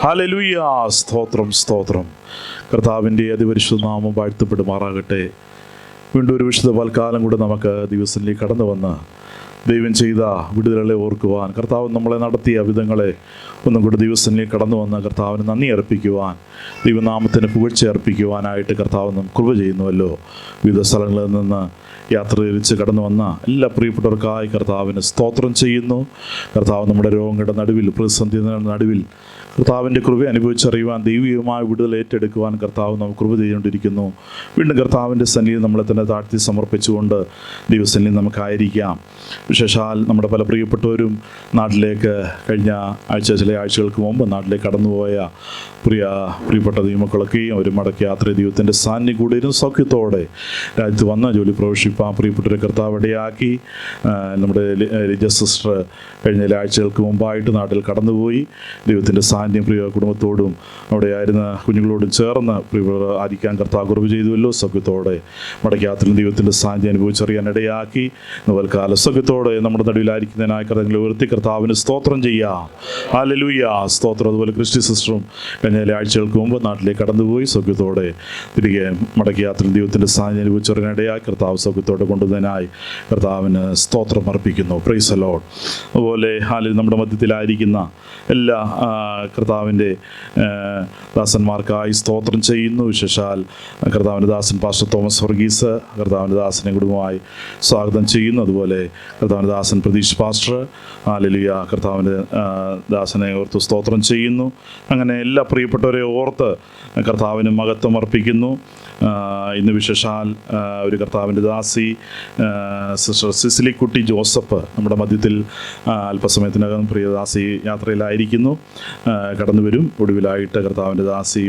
Hallelujah. സ്തോത്രം സ്തോത്രം. കർത്താവിൻ്റെ അതിപരിശുദ്ധ നാമം വാഴ്ത്തപ്പെടുമാറാകട്ടെ. വീണ്ടും ഒരു വിശുദ്ധ പൽക്കാലം കൂടെ നമുക്ക് ദിവസത്തിലേക്ക് കടന്നു വന്ന് ദൈവം ചെയ്ത വിടുതലുകളെ ഓർക്കുവാൻ, കർത്താവ് നമ്മളെ നടത്തിയ വിധങ്ങളെ ഒന്നും കൂടി ദിവസത്തിലേക്ക് കടന്നു വന്ന് കർത്താവിന് നന്ദി അർപ്പിക്കുവാൻ, ദൈവനാമത്തിന് പുകഴ്ച അർപ്പിക്കുവാനായിട്ട് കർത്താവ് നമുക്ക് കൃപ ചെയ്യുന്നുവല്ലോ. വിവിധ സ്ഥലങ്ങളിൽ നിന്ന് യാത്ര തിരിച്ച് കടന്നു വന്ന എല്ലാ പ്രിയപ്പെട്ടവർക്കായി കർത്താവിന് സ്തോത്രം ചെയ്യുന്നു. കർത്താവ് നമ്മുടെ രോഗങ്ങളുടെ നടുവിൽ, പ്രതിസന്ധിയുടെ നടുവിൽ കർത്താവിൻ്റെ കൃപ അനുഭവിച്ചറിയുവാൻ, ദൈവികമായ വിടുതൽ ഏറ്റെടുക്കുവാൻ കർത്താവ് നമുക്ക് കൃപ ചെയ്തുകൊണ്ടിരിക്കുന്നു. വീണ്ടും കർത്താവിൻ്റെ സന്നിധിയിൽ നമ്മളെ തന്നെ താഴ്ത്തി സമർപ്പിച്ചുകൊണ്ട് ദൈവസന്നിധിയിൽ നമുക്കായിരിക്കാം. വിശേഷാൽ നമ്മുടെ പല പ്രിയപ്പെട്ടവരും നാട്ടിലേക്ക് കഴിഞ്ഞ ചില ആഴ്ചകൾക്ക് മുമ്പ് നാട്ടിലേക്ക് കടന്നുപോയ പ്രിയപ്പെട്ട ദൈവമക്കളൊക്കെയും ഒരു മടക്കി യാത്ര ദൈവത്തിൻ്റെ സാന്നിധ്യം കൂടി ഇരുന്ന് സൗഖ്യത്തോടെ രാജ്യത്ത് വന്ന ജോലി പ്രവേശിപ്പാൻ പ്രിയപ്പെട്ടവരെ കർത്താവ് ഇടയാക്കി. നമ്മുടെ ലിജ സിസ്റ്റർ കഴിഞ്ഞ ചില ആഴ്ചകൾക്ക് മുമ്പായിട്ട് നാട്ടിൽ കടന്നുപോയി. ദൈവത്തിൻ്റെ സാന്നിധ്യം പ്രിയ കുടുംബത്തോടും അവിടെ ആയിരുന്ന കുഞ്ഞുങ്ങളോടും ചേർന്ന് പ്രിയപ്പെട്ടവർ ആയിരിക്കാൻ കർത്താവ് കൃപ ചെയ്തുവല്ലോ. സൗഖ്യത്തോടെ മടക്കി യാത്രയിൽ ദൈവത്തിൻ്റെ സാന്നിധ്യം അനുഭവിച്ചറിയാൻ ഇടയാക്കി. നോവൽക്കാല സൗഖ്യത്തോടെ നമ്മുടെ നടുവിലായിരിക്കുന്നതിനായി കർത്താവിനെ ഉയർത്തി കർത്താവിന് സ്തോത്രം ചെയ്യാം. ഹല്ലേലൂയ. സ്തോത്രം. അതുപോലെ ക്രിസ്റ്റി സിസ്റ്ററും കഴിഞ്ഞ ആഴ്ചകൾക്ക് മുമ്പ് നാട്ടിലേക്ക് കടന്നുപോയി സൗഖ്യത്തോടെ തിരികെ മടക്കി യാത്രയിൽ ദൈവത്തിൻ്റെ സാന്നിധ്യം അനുഭവിച്ചറിയാനിടയായി കർത്താവ് സൗഖ്യത്തോടെ കൊണ്ടുവന്നതിനായി കർത്താവിന് സ്തോത്രം അർപ്പിക്കുന്നു. Praise the Lord. അതുപോലെ ഹാലിൽ നമ്മുടെ മധ്യത്തിലായിരിക്കുന്ന എല്ലാ കർത്താവിൻ്റെ ദാസന്മാർക്കായി സ്തോത്രം ചെയ്യുന്നു. വിശേഷാൽ കർത്താവിൻ്റെ ദാസൻ പാസ്റ്റർ തോമസ് വർഗീസ് കർത്താവിൻ്റെ ദാസനെ കുടുംബമായി സ്വാഗതം ചെയ്യുന്നു. അതുപോലെ കർത്താവിൻ്റെ ദാസൻ പ്രതീഷ് പാസ്റ്റർ ഹല്ലേലൂയ കർത്താവിൻ്റെ ദാസനെ ഓർത്ത് സ്തോത്രം ചെയ്യുന്നു. അങ്ങനെ എല്ലാ പ്രിയപ്പെട്ടവരെ ഓർത്ത് കർത്താവിന് മഹത്വം അർപ്പിക്കുന്നു. ഇന്ന് വിശേഷാൽ ഒരു കർത്താവിൻ്റെ ദാസി സിസ്റ്റർ സിസിലിക്കുട്ടി ജോസഫ് നമ്മുടെ മധ്യത്തിൽ അല്പസമയത്തിനകം പ്രിയദാസി യാത്രയിലായിരിക്കുന്നു. കടന്നു വരും. ഒടുവിലായിട്ട് കർത്താവിൻ്റെ ദാസി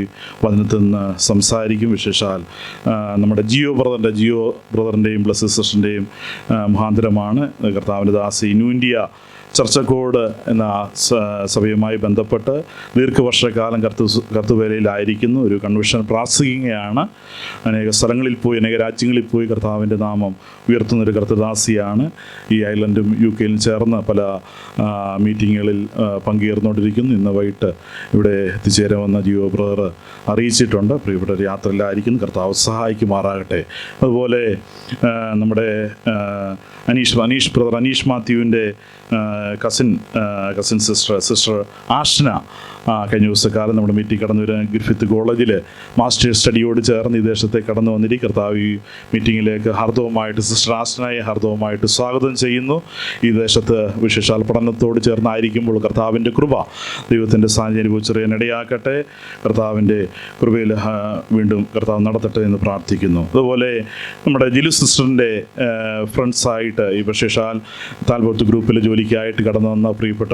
വചനത്തിൽ നിന്ന് സംസാരിക്കും. വിശേഷാൽ നമ്മുടെ ജിയോ ബ്രദറിൻ്റെയും ബ്ലസ് സിസ്റ്ററിൻ്റെയും മുഖാന്തരമാണ് കർത്താവിൻ്റെ ദാസി ന്യൂ ഇന്ത്യ ചർച്ചക്കോട് എന്ന സഭയുമായി ബന്ധപ്പെട്ട് ദീർഘവർഷക്കാലം കർത്തവേലയിലായിരിക്കുന്നു. ഒരു കൺവെൻഷൻ പ്രാസംഗികയാണ്. അനേക സ്ഥലങ്ങളിൽ പോയി, അനേക രാജ്യങ്ങളിൽ പോയി കർത്താവിൻ്റെ നാമം ഉയർത്തുന്നൊരു കർത്തദാസിയാണ്. ഈ ഐലൻഡും UK-യിലും ചേർന്ന് പല മീറ്റിങ്ങുകളിൽ പങ്കുചേർന്നുകൊണ്ടിരിക്കുന്നു. ഇന്ന് വൈകിട്ട് ഇവിടെ എത്തിച്ചേരാമെന്ന ജിയോ ബ്രദർ അറിയിച്ചിട്ടുണ്ട്. പ്രിയപ്പെട്ട യാത്രയിലായിരിക്കുന്നു. കർത്താവ് സഹായിക്കുമാറാകട്ടെ. അതുപോലെ നമ്മുടെ അനീഷ് മാത്യുവിൻ്റെ കസിൻ സിസ്റ്റർ ആഷ്ന കഴിഞ്ഞ ദിവസക്കാലം നമ്മുടെ മീറ്റിംഗ് കടന്നു വരാൻ ഗ്രിഫിത്ത് കോളേജിൽ മാസ്റ്റേഴ്സ് സ്റ്റഡിയോട് ചേർന്ന് ഈ ദേശത്തേക്ക് കടന്നു വന്നിരിക്കും. കർത്താവ് ഈ മീറ്റിങ്ങിലേക്ക് ഹാർദവമായിട്ട് സിസ്റ്റർ ആഷ്നയെ ഹാർദവമായിട്ട് സ്വാഗതം ചെയ്യുന്നു. ഈ ദേശത്ത് വിശേഷാൽ പഠനത്തോട് ചേർന്നായിരിക്കുമ്പോൾ കർത്താവിൻ്റെ കൃപ, ദൈവത്തിൻ്റെ സാന്നിധ്യം അനുഭവിച്ചറിയാൻ ഇടയാക്കട്ടെ. കർത്താവിൻ്റെ കൃപയിൽ വീണ്ടും കർത്താവ് നടത്തട്ടെ എന്ന് പ്രാർത്ഥിക്കുന്നു. അതുപോലെ നമ്മുടെ ജിലു സിസ്റ്ററിൻ്റെ ഫ്രണ്ട്സായിട്ട് ഈ വിശേഷാൽ താൽപോർത്ത് ഗ്രൂപ്പിൽ ജോലിക്കായിട്ട് കടന്നു വന്ന പ്രിയപ്പെട്ട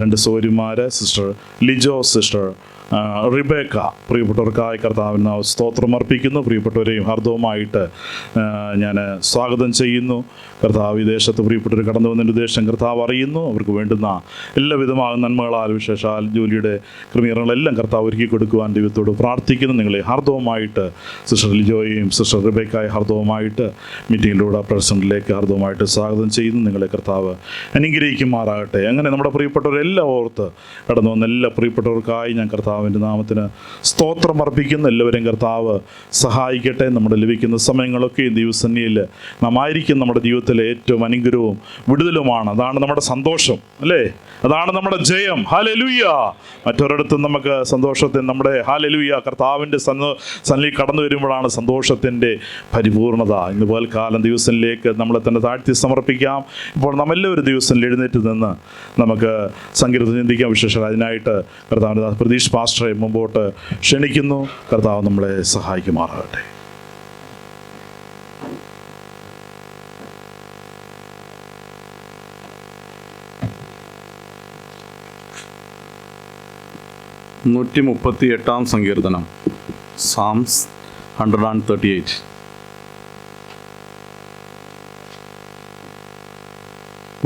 രണ്ട് സഹോദരിമാർ സിസ്റ്റർ ലിജോ, സിസ്റ്റർ റിബേക്ക, പ്രിയപ്പെട്ടവർക്കായി കർത്താവിന് സ്തോത്രം അർപ്പിക്കുന്നു. പ്രിയപ്പെട്ടവരെയും ഹാർദവമായിട്ട് ഞാൻ സ്വാഗതം ചെയ്യുന്നു. കർത്താവ് ഈ ദേശത്ത് പ്രിയപ്പെട്ടവർ കടന്നു വന്നതിൻ്റെ ഉദ്ദേശം കർത്താവ് അറിയുന്നു. അവർക്ക് വേണ്ടുന്ന എല്ലാവിധമായ നന്മകളാൽ വിശേഷാൽ ജോലിയുടെ ക്രമീകരണങ്ങളെല്ലാം കർത്താവ് ഒരുക്കി കൊടുക്കുവാൻ ദൈവത്തോട് പ്രാർത്ഥിക്കുന്നു. നിങ്ങളെ ഹാർദവമായിട്ട് സിസ്റ്റർ ലിജോയെയും സിസ്റ്റർ റിബേക്കായി ഹാർദവമായിട്ട് മീറ്റിങ്ങിലൂടെ പ്രസൻറ്റിലേക്ക് ഹാർദവമായിട്ട് സ്വാഗതം ചെയ്യുന്നു. നിങ്ങളെ കർത്താവ് അനുഗ്രഹിക്കുമാറാകട്ടെ. അങ്ങനെ നമ്മുടെ പ്രിയപ്പെട്ടവരെല്ലാം ഓർത്ത് കടന്നു വന്ന എല്ലാ പ്രിയപ്പെട്ടവർക്കായി ഞാൻ കർത്താവിൻ്റെ നാമത്തിന് സ്തോത്രം അർപ്പിക്കുന്നു. എല്ലാവരെയും കർത്താവ് സഹായിക്കട്ടെ. നമ്മുടെ ലഭിക്കുന്ന സമയങ്ങളൊക്കെ ദിവസന്നിയിൽ നാം ആയിരിക്കും നമ്മുടെ ജീവിതത്തിലെ ഏറ്റവും അനുഗ്രഹവും വിടുതലുമാണ്. അതാണ് നമ്മുടെ സന്തോഷം, അല്ലേ? അതാണ് നമ്മുടെ ജയം. ഹല്ലേലൂയ. മറ്റൊരിടത്തും നമുക്ക് സന്തോഷത്തിന് നമ്മുടെ ഹല്ലേലൂയ കർത്താവിൻ്റെ സന്നിധി കടന്നു വരുമ്പോഴാണ് സന്തോഷത്തിൻ്റെ പരിപൂർണത. ഇന്ന് പോൽക്കാലം ദിവസത്തിലേക്ക് നമ്മളെ തന്നെ താഴ്ത്തി സമർപ്പിക്കാം. ഇപ്പോൾ നമ്മെല്ലാവരും ദിവസം എഴുന്നേറ്റ് നിന്ന് നമുക്ക് സങ്കീർത്തനം ചിന്തിക്കാം. വിശേഷം അതിനായിട്ട് കർത്താവിൻ്റെ പ്രതീഷ് പാസ്റ്ററെ മുമ്പോട്ട് ക്ഷണിക്കുന്നു. കർത്താവ് നമ്മളെ സഹായിക്കുമാറാകട്ടെ. സങ്കീർത്തനം, സാംസ് 138.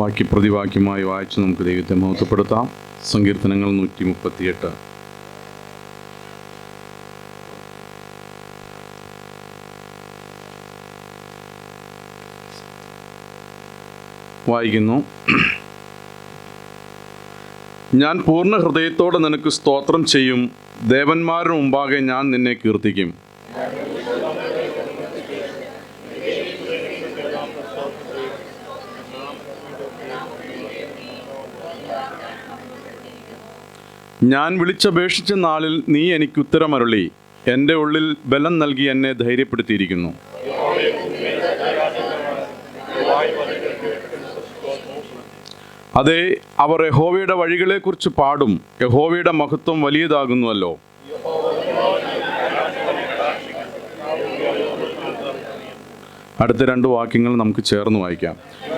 വാക്യ പ്രതിവാക്യമായി വായിച്ച് നമുക്ക് ദൈവത്തെ മഹത്വപ്പെടുത്താം. സങ്കീർത്തനങ്ങൾ 138. വായിക്കുന്നു. ഞാൻ പൂർണ്ണ ഹൃദയത്തോടെ നിനക്ക് സ്തോത്രം ചെയ്യും. ദേവന്മാരുടെ മുമ്പാകെ ഞാൻ നിന്നെ കീർത്തിക്കും. ഞാൻ വിളിച്ചപേക്ഷിച്ച നാളിൽ നീ എനിക്ക് ഉത്തരമരുളി. എൻ്റെ ഉള്ളിൽ ബലം നൽകി എന്നെ ധൈര്യപ്പെടുത്തിയിരിക്കുന്നു. അതെ, അവർ യഹോവയുടെ വഴികളെക്കുറിച്ച് പാടും. യഹോവയുടെ മഹത്വം വലിയതാകുന്നുവല്ലോ. അടുത്ത 2 വാക്യങ്ങൾ നമുക്ക് ചേർന്ന് വായിക്കാം.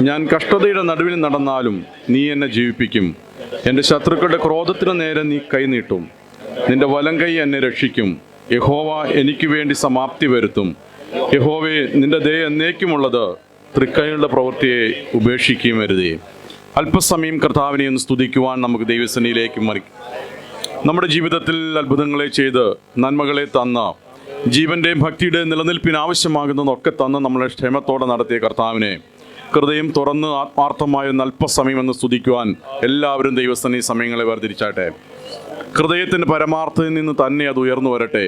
ഞാൻ കഷ്ടതയുടെ നടുവിൽ നടന്നാലും നീ എന്നെ ജീവിപ്പിക്കും. എൻ്റെ ശത്രുക്കളുടെ ക്രോധത്തിന് നേരെ നീ കൈനീട്ടും. നിന്റെ വലം കൈ എന്നെ രക്ഷിക്കും. യഹോവ എനിക്ക് വേണ്ടി സമാപ്തി വരുത്തും. യഹോവേ, നിന്റെ ദയ എന്നേക്കുമുള്ളത്. തൃക്കൈകളുടെ പ്രവൃത്തിയെ ഉപേക്ഷിക്കുകയും വരുതേ. അല്പസമയം കർത്താവിനെ ഒന്ന് സ്തുതിക്കുവാൻ നമുക്ക് ദൈവസന്നിധിയിലേക്ക് മറിക്കും. നമ്മുടെ ജീവിതത്തിൽ അത്ഭുതങ്ങളെ ചെയ്ത് നന്മകളെ തന്ന ജീവൻ്റെയും ഭക്തിയുടെയും നിലനിൽപ്പിന് ആവശ്യമാകുന്നതൊക്കെ തന്ന് നമ്മളെ ക്ഷേമത്തോടെ നടത്തിയ കർത്താവിനെ ഹൃദയം തുറന്ന് ആത്മാർത്ഥമായ ഒന്ന് അല്പസമയം എന്ന് സ്തുതിക്കുവാൻ എല്ലാവരും ദൈവസന്നിധി സമയങ്ങളെ വേർതിരിച്ചാട്ടെ. ഹൃദയത്തിൻ്റെ പരമാർത്ഥതയിൽ നിന്ന് തന്നെ അത് ഉയർന്നു വരട്ടെ.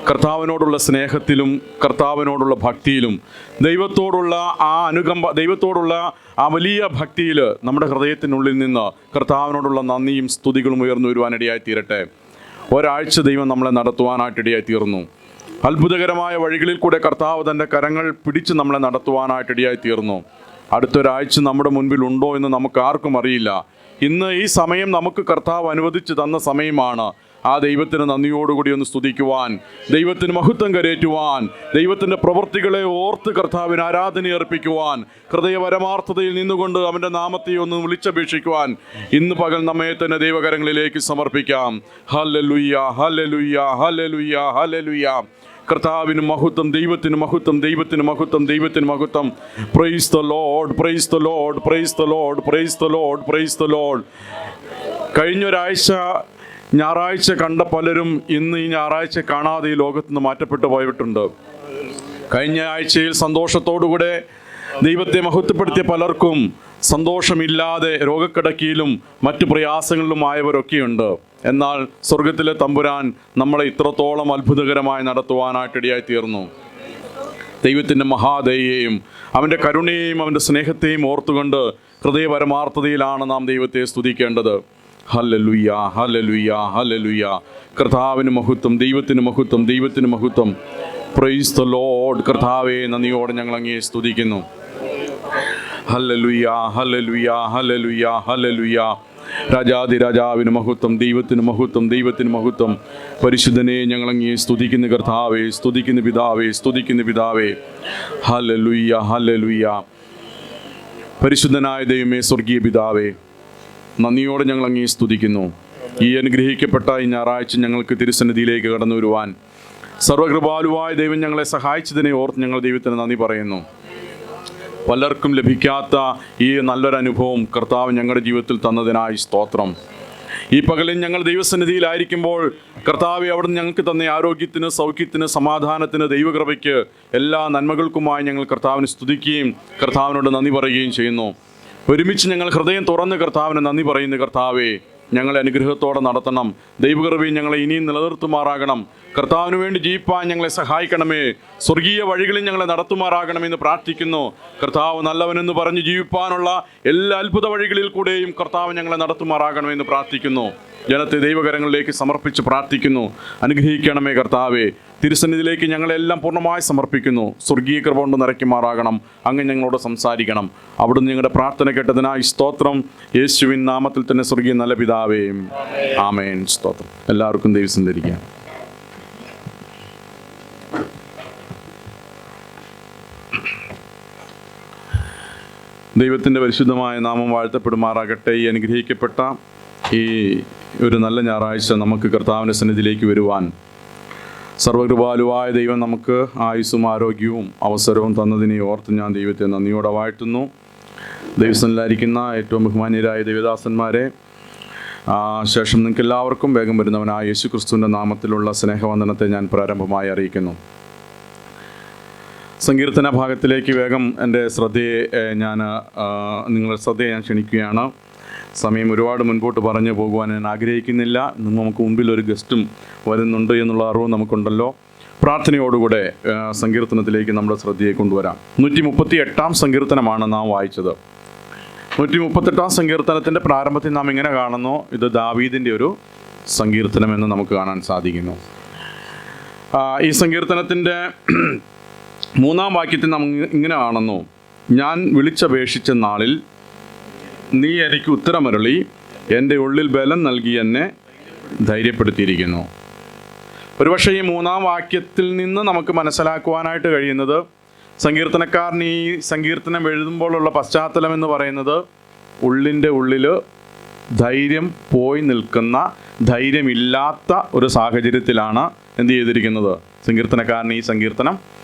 കർത്താവിനോടുള്ള സ്നേഹത്തിലും കർത്താവിനോടുള്ള ഭക്തിയിലും ദൈവത്തോടുള്ള ആ അനുകമ്പ, ദൈവത്തോടുള്ള ആ വലിയ ഭക്തിയിൽ നമ്മുടെ ഹൃദയത്തിനുള്ളിൽ നിന്ന് കർത്താവിനോടുള്ള നന്ദിയും സ്തുതികളും ഉയർന്നു വരുവാനിടയായി തീരട്ടെ. ഒരാഴ്ച ദൈവം നമ്മളെ നടത്തുവാനായിട്ടിടയായി തീർന്നു. അത്ഭുതകരമായ വഴികളിൽ കൂടെ കർത്താവ് തൻ്റെ കരങ്ങൾ പിടിച്ച് നമ്മളെ നടത്തുവാനായിട്ടിടയായി തീർന്നു. അടുത്തൊരാഴ്ച നമ്മുടെ മുൻപിൽ ഉണ്ടോ എന്ന് നമുക്ക് ആർക്കും അറിയില്ല. ഇന്ന് ഈ സമയം നമുക്ക് കർത്താവ് അനുവദിച്ച് തന്ന സമയമാണ്. ആ ദൈവത്തിന് നന്ദിയോടുകൂടി ഒന്ന് സ്തുതിക്കുവാൻ, ദൈവത്തിന് മഹത്വം കരേറ്റുവാൻ, ദൈവത്തിൻ്റെ പ്രവൃത്തികളെ ഓർത്ത് കർത്താവിന് ആരാധന അർപ്പിക്കുവാൻ, ഹൃദയപരമാർത്ഥതയിൽ നിന്നുകൊണ്ട് അവൻ്റെ നാമത്തെ ഒന്ന് വിളിച്ചപേക്ഷിക്കുവാൻ ഇന്ന് പകൽ നമ്മെ തന്നെ ദൈവകരങ്ങളിലേക്ക് സമർപ്പിക്കാം. ഹല്ലേലൂയ, ഹല്ലേലൂയ, ഹല്ലേലൂയ, ഹല്ലേലൂയ. കർത്താവിന് മഹത്വം, ദൈവത്തിന് മഹത്വം, ദൈവത്തിന് മഹത്വം, ദൈവത്തിന് മഹത്വം. Praise the Lord, praise the Lord, praise the Lord, praise the Lord, praise the Lord. കഴിഞ്ഞൊരാഴ്ച ഞായറാഴ്ച കണ്ട പലരും ഇന്ന് ഈ ഞായറാഴ്ച കാണാതെ ഈ ലോകത്ത് നിന്ന് മാറ്റപ്പെട്ടു പോയിട്ടുണ്ട്. കഴിഞ്ഞ ആഴ്ചയിൽ സന്തോഷത്തോടുകൂടെ ദൈവത്തെ മഹത്വപ്പെടുത്തിയ പലർക്കും സന്തോഷമില്ലാതെ രോഗക്കിടക്കയിലും മറ്റു പ്രയാസങ്ങളിലും ആയവരൊക്കെയുണ്ട്. എന്നാൽ സ്വർഗത്തിലെ തമ്പുരാൻ നമ്മളെ ഇത്രത്തോളം അത്ഭുതകരമായി നടത്തുവാനായിട്ടിടയായി തീർന്നു. ദൈവത്തിൻ്റെ മഹാദയയെയും അവൻ്റെ കരുണയെയും അവൻ്റെ സ്നേഹത്തെയും ഓർത്തുകൊണ്ട് ഹൃദയപരമാർത്ഥതയിലാണ് നാം ദൈവത്തെ സ്തുതിക്കേണ്ടത്. ഹല്ലേലൂയ, ഹല്ലേലൂയ, ഹല്ലേലൂയ. കർത്താവിന് മഹത്വം, ദൈവത്തിന് മഹത്വം, ദൈവത്തിന് മഹത്വം. Praise the Lord. കർത്താവേ, നന്ദിയോടെ ഞങ്ങൾ അങ്ങയെ സ്തുതിക്കുന്നു. ഹല്ലേലൂയ, ഹല്ലേലൂയ, ഹല്ലേലൂയ, ഹല്ലേലൂയ. രാജാതിരാജാവിന് മഹത്വം, ദൈവത്തിന് മഹത്വം, ദൈവത്തിന് മഹത്വം. പരിശുദ്ധനെ ഞങ്ങൾ അങ്ങയെ സ്തുതിക്കുന്നു കർത്താവേ, സ്തുതിക്കുന്നു പിതാവേ, സ്തുതിക്കുന്നു പിതാവേ. Hallelujah, hallelujah. പരിശുദ്ധനായ ദൈവമേ, സ്വർഗീയ പിതാവേ, നന്ദിയോടെ ഞങ്ങൾ അങ്ങയെ സ്തുതിക്കുന്നു. ഈ അനുഗ്രഹിക്കപ്പെട്ട ഈ ഞായറാഴ്ച ഞങ്ങൾക്ക് തിരുസന്നിധിയിലേക്ക് കടന്നു വരുവാൻ സർവകൃപാലുവായ ദൈവം ഞങ്ങളെ സഹായിച്ചതിനെ ഓർത്ത് ഞങ്ങൾ ദൈവത്തിന് നന്ദി പറയുന്നു. പലർക്കും ലഭിക്കാത്ത ഈ നല്ലൊരു അനുഭവം കർത്താവ് ഞങ്ങളുടെ ജീവിതത്തിൽ തന്നതിനായി സ്തോത്രം. ഈ പകലിൽ ഞങ്ങൾ ദൈവസന്നിധിയിലായിരിക്കുമ്പോൾ കർത്താവെ, അവിടുന്ന് ഞങ്ങൾക്ക് തന്ന ആരോഗ്യത്തിന്, സൗഖ്യത്തിന്, സമാധാനത്തിന്, ദൈവകൃപയ്ക്ക്, എല്ലാ നന്മകൾക്കുമായി ഞങ്ങൾ കർത്താവിനെ സ്തുതിക്കുകയും കർത്താവിനോട് നന്ദി പറയുകയും ചെയ്യുന്നു. ഒരുമിച്ച് ഞങ്ങൾ ഹൃദയം തുറന്ന് കർത്താവിന് നന്ദി പറയുന്നു. കർത്താവെ, ഞങ്ങളെ അനുഗ്രഹത്തോടെ നടത്തണം. ദൈവകൃപയും ഞങ്ങളെ ഇനിയും നിലനിർത്തുമാറാകണം. കർത്താവിന് വേണ്ടി ജീവിപ്പാൻ ഞങ്ങളെ സഹായിക്കണമേ. സ്വർഗീയ വഴികളിൽ ഞങ്ങളെ നടത്തുമാറാകണമെന്ന് പ്രാർത്ഥിക്കുന്നു. കർത്താവ് നല്ലവനെന്ന് പറഞ്ഞ് ജീവിപ്പാനുള്ള എല്ലാ അത്ഭുത വഴികളിൽ കൂടെയും കർത്താവ് ഞങ്ങളെ നടത്തുമാറാകണമെന്ന് പ്രാർത്ഥിക്കുന്നു. ജനത്തെ ദൈവകരങ്ങളിലേക്ക് സമർപ്പിച്ച് പ്രാർത്ഥിക്കുന്നു. അനുഗ്രഹിക്കണമേ കർത്താവെ. തിരുസന്നിധിയിലേക്ക് ഞങ്ങളെല്ലാം പൂർണ്ണമായി സമർപ്പിക്കുന്നു. സ്വർഗീയ കൃപ കൊണ്ട് നിറയ്ക്കുമാറാകണം. അങ്ങ് ഞങ്ങളോട് സംസാരിക്കണം. അവിടുന്ന് ഞങ്ങളുടെ പ്രാർത്ഥന കേട്ടതിനായി സ്തോത്രം. യേശുവിൻ നാമത്തിൽ തന്നെ സ്വർഗീയ നല്ല പിതാവേ, ആമേൻ. സ്തോത്രം. എല്ലാവർക്കും ദൈവം ധരിക്കാം. ദൈവത്തിൻ്റെ പരിശുദ്ധമായ നാമം വാഴ്ത്തപ്പെടുമാറാകട്ടെ. ഈ അനുഗ്രഹിക്കപ്പെട്ട ഈ ഒരു നല്ല ഞായറാഴ്ച നമുക്ക് കർത്താവിൻ്റെ സന്നിധിയിലേക്ക് വരുവാൻ സർവകൃപാലുവായ ദൈവം നമുക്ക് ആയുസ്സും ആരോഗ്യവും അവസരവും തന്നതിനെ ഓർത്ത് ഞാൻ ദൈവത്തെ നന്ദിയോടെ വാഴ്ത്തുന്നു. ദൈവസന്നിധിയിലായിരിക്കുന്ന ഏറ്റവും ബഹുമാന്യരായ ദൈവദാസന്മാരെ, ശേഷം നിങ്ങൾക്ക് എല്ലാവർക്കും വേഗം വരുന്നവനായ യേശു ക്രിസ്തുവിൻ്റെ നാമത്തിലുള്ള സ്നേഹവന്ദനത്തെ ഞാൻ പ്രാരംഭമായി അറിയിക്കുന്നു. സങ്കീർത്തന ഭാഗത്തിലേക്ക് വേഗം എൻ്റെ ശ്രദ്ധയെ ഞാൻ ക്ഷണിക്കുകയാണ്. സമയം ഒരുപാട് മുൻപോട്ട് പറഞ്ഞു പോകുവാൻ ഞാൻ ആഗ്രഹിക്കുന്നില്ല. ഇന്ന് നമുക്ക് മുമ്പിൽ ഒരു ഗസ്റ്റും വരുന്നുണ്ട് എന്നുള്ള അറിവ് നമുക്കുണ്ടല്ലോ. പ്രാർത്ഥനയോടുകൂടെ സങ്കീർത്തനത്തിലേക്ക് നമ്മുടെ ശ്രദ്ധയെ കൊണ്ടുവരാം. 138 സങ്കീർത്തനമാണ് നാം വായിച്ചത്. 138 സങ്കീർത്തനത്തിൻ്റെ പ്രാരംഭത്തിൽ നാം ഇങ്ങനെ കാണുന്നു, ഇത് ദാവീദിൻ്റെ ഒരു സങ്കീർത്തനമെന്ന് നമുക്ക് കാണാൻ സാധിക്കുന്നു. ഈ സങ്കീർത്തനത്തിൻ്റെ 3-ാം വാക്യത്തിൽ നാം ഇങ്ങനെ കാണുന്നു, ഞാൻ വിളിച്ചപേക്ഷിച്ച നാളിൽ നീ എനിക്ക് ഉത്തരമരുളി, എൻ്റെ ഉള്ളിൽ ബലം നൽകി എന്നെ ധൈര്യപ്പെടുത്തിയിരിക്കുന്നു. ഒരുപക്ഷെ ഈ 3-ാം വാക്യത്തിൽ നിന്ന് നമുക്ക് മനസ്സിലാക്കുവാനായിട്ട് കഴിയുന്നത്, സങ്കീർത്തനക്കാരൻ ഈ സങ്കീർത്തനം എഴുതുമ്പോഴുള്ള പശ്ചാത്തലം എന്ന് പറയുന്നത് ഉള്ളിൻ്റെ ഉള്ളിൽ ധൈര്യം പോയി നിൽക്കുന്ന, ധൈര്യമില്ലാത്ത ഒരു സാഹചര്യത്തിലാണ് എന്ത് ചെയ്തിരിക്കുന്നത്, സങ്കീർത്തനക്കാരൻ ഈ സങ്കീർത്തനം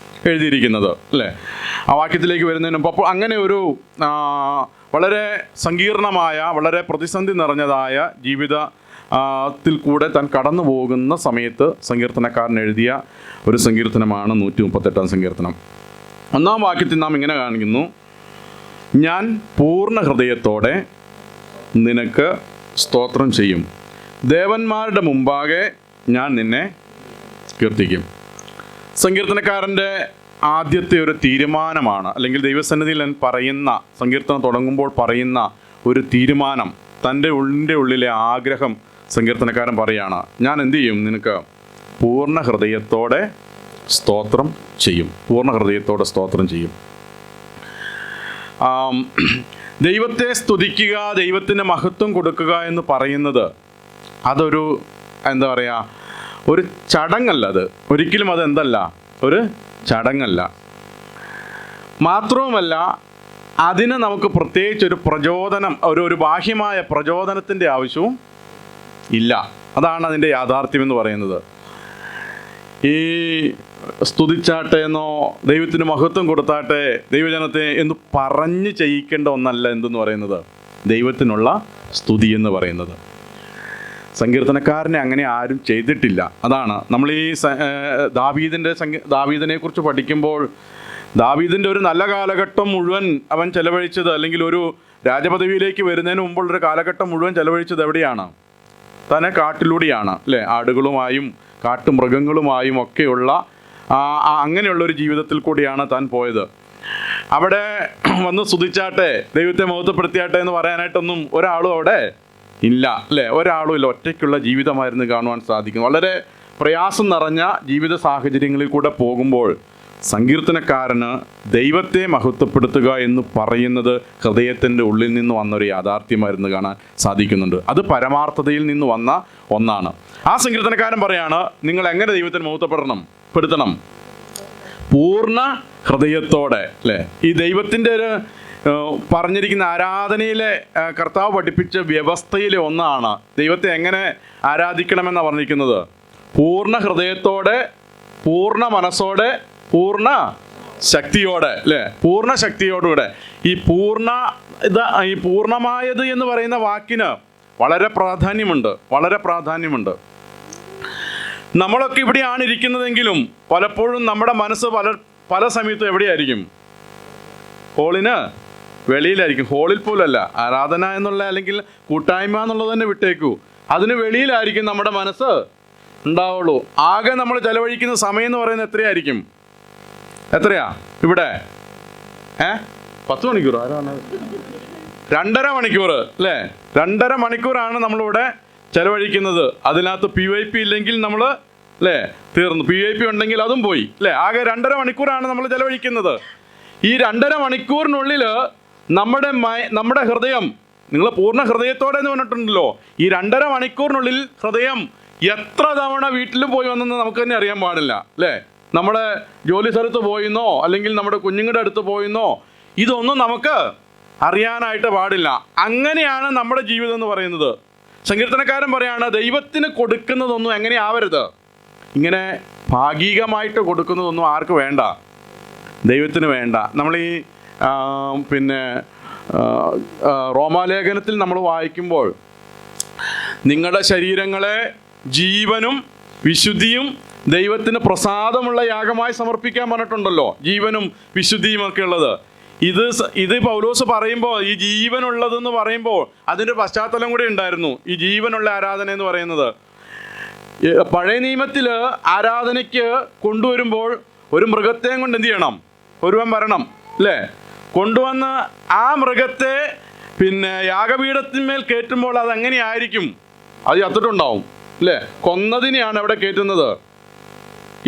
എഴുതിയിരിക്കുന്നത് അല്ലേ. ആ വാക്യത്തിലേക്ക് വരുന്നതിന് മുമ്പ് അപ്പോൾ അങ്ങനെ ഒരു വളരെ സങ്കീർണമായ, വളരെ പ്രതിസന്ധി നിറഞ്ഞതായ ജീവിതത്തിൽ കൂടെ താൻ കടന്നു പോകുന്ന സമയത്ത് സങ്കീർത്തനക്കാരൻ എഴുതിയ ഒരു സങ്കീർത്തനമാണ് 138-ാം സങ്കീർത്തനം. 1-ാം വാക്യത്തിൽ നാം ഇങ്ങനെ കാണിക്കുന്നു, ഞാൻ പൂർണ്ണ ഹൃദയത്തോടെ നിനക്ക് സ്തോത്രം ചെയ്യും, ദേവന്മാരുടെ മുമ്പാകെ ഞാൻ നിന്നെ കീർത്തിക്കും. സങ്കീർത്തനക്കാരൻ്റെ ആദ്യത്തെ ഒരു തീരുമാനമാണ്, അല്ലെങ്കിൽ ദൈവസന്നിധിയിൽ പറയുന്ന, സങ്കീർത്തനം തുടങ്ങുമ്പോൾ പറയുന്ന ഒരു തീരുമാനം, തൻ്റെ ഉള്ളിലെ ആഗ്രഹം സങ്കീർത്തനക്കാരൻ പറയാണ്, ഞാൻ എന്ത് ചെയ്യും, നിനക്ക് പൂർണ്ണ ഹൃദയത്തോടെ സ്തോത്രം ചെയ്യും, പൂർണ്ണ ഹൃദയത്തോടെ സ്തോത്രം ചെയ്യും. ദൈവത്തെ സ്തുതിക്കുക, ദൈവത്തിന് മഹത്വം കൊടുക്കുക എന്ന് പറയുന്നത് അതൊരു എന്താ പറയുക, ഒരു ചടങ്ങല്ല. അത് ഒരിക്കലും അതെന്തല്ല, ഒരു ചടങ്ങല്ല. മാത്രവുമല്ല, അതിന് നമുക്ക് പ്രത്യേകിച്ച് ഒരു പ്രചോദനം, ഒരു ബാഹ്യമായ പ്രചോദനത്തിൻ്റെ ആവശ്യവും ഇല്ല. അതാണ് അതിൻ്റെ യാഥാർത്ഥ്യം എന്ന് പറയുന്നത്. ഈ സ്തുതിച്ചാട്ടെ എന്നോ ദൈവത്തിന് മഹത്വം കൊടുത്താട്ടെ ദൈവജനത്തെ എന്ന് പറഞ്ഞ് ചെയ്യിക്കേണ്ട ഒന്നല്ല എന്തെന്ന് പറയുന്നത് ദൈവത്തിനുള്ള സ്തുതി എന്ന് പറയുന്നത്. സങ്കീർത്തനക്കാരനെ അങ്ങനെ ആരും ചെയ്തിട്ടില്ല. അതാണ് നമ്മൾ ഈ ദാവീദിനെ കുറിച്ച് പഠിക്കുമ്പോൾ, ദാവീദിൻ്റെ ഒരു നല്ല കാലഘട്ടം മുഴുവൻ അവൻ ചെലവഴിച്ചത്, അല്ലെങ്കിൽ ഒരു രാജപദവിയിലേക്ക് വരുന്നതിന് മുമ്പുള്ളൊരു കാലഘട്ടം മുഴുവൻ ചെലവഴിച്ചത് എവിടെയാണ്? തന്നെ കാട്ടിലൂടെയാണ് അല്ലേ. ആടുകളുമായും കാട്ടുമൃഗങ്ങളുമായും ഒക്കെയുള്ള അങ്ങനെയുള്ളൊരു ജീവിതത്തിൽ കൂടിയാണ് താൻ പോയത്. അവിടെ വന്ന് സ്തുതിച്ചാട്ടെ, ദൈവത്തെ മഹത്വപ്പെടുത്തിയാട്ടെ എന്ന് പറയാനായിട്ടൊന്നും ഒരാളും അവിടെ ഇല്ല അല്ലേ. ഒരാളും ഇല്ല. ഒറ്റയ്ക്കുള്ള ജീവിതമായിരുന്നു കാണുവാൻ സാധിക്കും. വളരെ പ്രയാസം നിറഞ്ഞ ജീവിത സാഹചര്യങ്ങളിൽ കൂടെ പോകുമ്പോൾ സങ്കീർത്തനക്കാരന് ദൈവത്തെ മഹത്വപ്പെടുത്തുക എന്ന് പറയുന്നത് ഹൃദയത്തിൻ്റെ ഉള്ളിൽ നിന്ന് വന്നൊരു യാഥാർത്ഥ്യമായിരുന്നു കാണാൻ സാധിക്കുന്നുണ്ട്. അത് പരമാർത്ഥതയിൽ നിന്ന് വന്ന ഒന്നാണ്. ആ സങ്കീർത്തനക്കാരൻ പറയാണ്, നിങ്ങൾ എങ്ങനെ ദൈവത്തിന് മഹത്വപ്പെടുത്തണം? പൂർണ്ണ ഹൃദയത്തോടെ അല്ലേ. ഈ ദൈവത്തിൻ്റെ ഒരു പറഞ്ഞിരിക്കുന്ന ആരാധനയിലെ കർത്താവ് പഠിപ്പിച്ച വ്യവസ്ഥയിലെ ഒന്നാണ് ദൈവത്തെ എങ്ങനെ ആരാധിക്കണമെന്നാണ് പറഞ്ഞിരിക്കുന്നത്. പൂർണ്ണ ഹൃദയത്തോടെ, പൂർണ്ണ മനസ്സോടെ, പൂർണ്ണ ശക്തിയോടെ അല്ലേ. പൂർണ്ണ ശക്തിയോടുകൂടെ. ഈ പൂർണ്ണമായത് എന്ന് പറയുന്ന വാക്കിന് വളരെ പ്രാധാന്യമുണ്ട്, വളരെ പ്രാധാന്യമുണ്ട്. നമ്മളൊക്കെ ഇവിടെയാണ് ഇരിക്കുന്നതെങ്കിലും പലപ്പോഴും നമ്മുടെ മനസ്സ് പല സമയത്തും എവിടെയായിരിക്കും? ഹോളിന് വെളിയിലായിരിക്കും. ഹോളിൽ പോലല്ല, ആരാധന എന്നുള്ള അല്ലെങ്കിൽ കൂട്ടായ്മ എന്നുള്ളത് തന്നെ വിട്ടേക്കൂ, അതിന് വെളിയിലായിരിക്കും നമ്മുടെ മനസ്സ് ഉണ്ടാവുള്ളൂ. ആകെ നമ്മൾ ചെലവഴിക്കുന്ന സമയം എന്ന് പറയുന്നത് എത്രയായിരിക്കും? എത്രയാ ഇവിടെ? 10 മണിക്കൂർ? 2.5 മണിക്കൂർ അല്ലേ. 2.5 മണിക്കൂറാണ് നമ്മളിവിടെ ചെലവഴിക്കുന്നത്. അതിനകത്ത് PYP ഇല്ലെങ്കിൽ നമ്മൾ അല്ലേ തീർന്നു. PYP ഉണ്ടെങ്കിൽ അതും പോയി അല്ലേ. ആകെ 2.5 മണിക്കൂറാണ് നമ്മൾ ചെലവഴിക്കുന്നത്. ഈ 2.5 മണിക്കൂറിനുള്ളിൽ നമ്മുടെ ഹൃദയം, നിങ്ങൾ പൂർണ്ണ ഹൃദയത്തോടെ എന്ന് പറഞ്ഞിട്ടുണ്ടല്ലോ, ഈ 2.5 മണിക്കൂറിനുള്ളിൽ ഹൃദയം എത്ര തവണ വീട്ടിലും പോയി വന്നെന്ന് നമുക്ക് തന്നെ അറിയാൻ പാടില്ല അല്ലേ. നമ്മുടെ ജോലി സ്ഥലത്ത് പോയിന്നോ അല്ലെങ്കിൽ നമ്മുടെ കുഞ്ഞുങ്ങളുടെ അടുത്ത് പോയിന്നോ ഇതൊന്നും നമുക്ക് അറിയാനായിട്ട് പാടില്ല. അങ്ങനെയാണ് നമ്മുടെ ജീവിതം എന്ന് പറയുന്നത്. സങ്കീർത്തനക്കാരൻ പറയാണ്, ദൈവത്തിന് കൊടുക്കുന്നതൊന്നും എങ്ങനെയാവരുത്, ഇങ്ങനെ ഭാഗികമായിട്ട് കൊടുക്കുന്നതൊന്നും ആർക്ക് വേണ്ട? ദൈവത്തിന് വേണ്ട. നമ്മൾ ഈ റോമാലേഖനത്തിൽ നമ്മൾ വായിക്കുമ്പോൾ നിങ്ങളുടെ ശരീരങ്ങളെ ജീവനും വിശുദ്ധിയും ദൈവത്തിന് പ്രസാദമുള്ള യാഗമായി സമർപ്പിക്കാൻ പറഞ്ഞിട്ടുണ്ടല്ലോ. ജീവനും വിശുദ്ധിയും ഒക്കെ ഉള്ളത്. ഇത് പൗലോസ് പറയുമ്പോൾ ഈ ജീവനുള്ളതെന്ന് പറയുമ്പോൾ അതിൻ്റെ പശ്ചാത്തലം കൂടി ഉണ്ടായിരുന്നു. ഈ ജീവനുള്ള ആരാധന എന്ന് പറയുന്നത് പഴയ നിയമത്തിൽ ആരാധനയ്ക്ക് കൊണ്ടുവരുമ്പോൾ ഒരു മൃഗത്തെയും കൊണ്ട് എന്ത് ചെയ്യണം? ഒരുവൻ വരണം അല്ലേ? കൊണ്ടുവന്ന് ആ മൃഗത്തെ പിന്നെ യാഗപീഠത്തിന്മേൽ കയറ്റുമ്പോൾ അതെങ്ങനെയായിരിക്കും? അത് ചത്തിട്ടുണ്ടാവും അല്ലേ? കൊന്നതിനെയാണ് അവിടെ കയറ്റുന്നത്,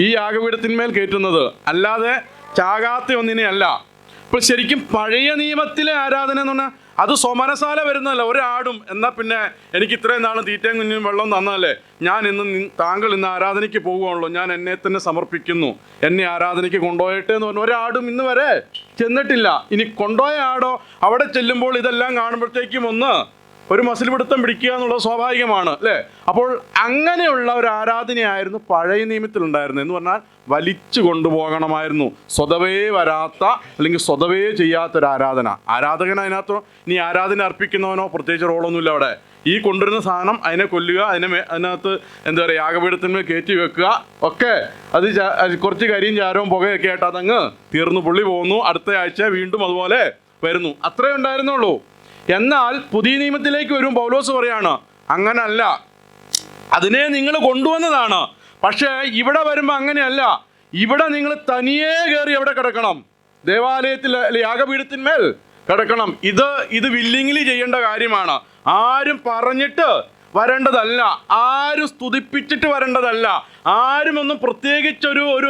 ഈ യാഗപീഠത്തിന്മേൽ കയറ്റുന്നത്, അല്ലാതെ ചാകാത്ത ഒന്നിനെയല്ല. ഇപ്പോൾ ശരിക്കും പഴയ നിയമത്തിലെ ആരാധന എന്ന് പറഞ്ഞാൽ അത് സ്വമനസാല വരുന്നതല്ല. ഒരാടും എന്നാൽ പിന്നെ എനിക്ക് ഇത്രയും നാളും തീറ്റയും കുഞ്ഞും വെള്ളം തന്നതല്ലേ, ഞാൻ താങ്കൾ ഇന്ന് ആരാധനയ്ക്ക് പോകുകയാണല്ലോ, ഞാൻ എന്നെ തന്നെ സമർപ്പിക്കുന്നു, എന്നെ ആരാധനയ്ക്ക് കൊണ്ടുപോയിട്ടെ എന്ന് പറഞ്ഞു ഒരാടും ഇന്ന് വരെ ചെന്നിട്ടില്ല. ഇനി കൊണ്ടുപോയ ആടോ അവിടെ ചെല്ലുമ്പോൾ ഇതെല്ലാം കാണുമ്പോഴത്തേക്കും ഒരു മസിൽ പിടുത്തം പിടിക്കുക എന്നുള്ളത് സ്വാഭാവികമാണ് അല്ലേ? അപ്പോൾ അങ്ങനെയുള്ള ഒരു ആരാധനയായിരുന്നു പഴയ നിയമത്തിലുണ്ടായിരുന്നത്. എന്ന് പറഞ്ഞാൽ വലിച്ചു കൊണ്ടുപോകണമായിരുന്നു, സ്വതവേ വരാത്ത അല്ലെങ്കിൽ സ്വതവേ ചെയ്യാത്തൊരു ആരാധന. ആരാധകൻ അതിനകത്തോ ഇനി ആരാധന അർപ്പിക്കുന്നവനോ പ്രത്യേകിച്ച് റോളൊന്നുമില്ല. അവിടെ ഈ കൊണ്ടുവരുന്ന സാധനം അതിനെ കൊല്ലുക, അതിനകത്ത് എന്താ പറയുക യാഗപീഠത്തിന്മേൽ കയറ്റി വെക്കുക, ഒക്കെ അത് കുറച്ച് കരിയും ചാരവും പുകയൊക്കെ ആയിട്ട് അതങ്ങ് തീർന്നു പുള്ളി പോകുന്നു. അടുത്ത ആഴ്ച വീണ്ടും അതുപോലെ വരുന്നു. അത്രേ ഉണ്ടായിരുന്നുള്ളൂ. എന്നാൽ പുതിയ നിയമത്തിലേക്ക് വരും പൗലോസ് പറയാണ് അങ്ങനല്ല, അതിനെ നിങ്ങൾ കൊണ്ടുവന്നതാണ്, പക്ഷേ ഇവിടെ വരുമ്പോൾ അങ്ങനെയല്ല. ഇവിടെ നിങ്ങൾ തനിയേ കയറി എവിടെ കിടക്കണം? ദേവാലയത്തിൽ യാഗപീഠത്തിന്മേൽ കിടക്കണം. ഇത് വില്ലിങ്ങിലി ചെയ്യേണ്ട കാര്യമാണ്. ആരും പറഞ്ഞിട്ട് വരേണ്ടതല്ല, ആരും സ്തുതിപ്പിച്ചിട്ട് വരേണ്ടതല്ല, ആരും ഒന്നും പ്രത്യേകിച്ചൊരു ഒരു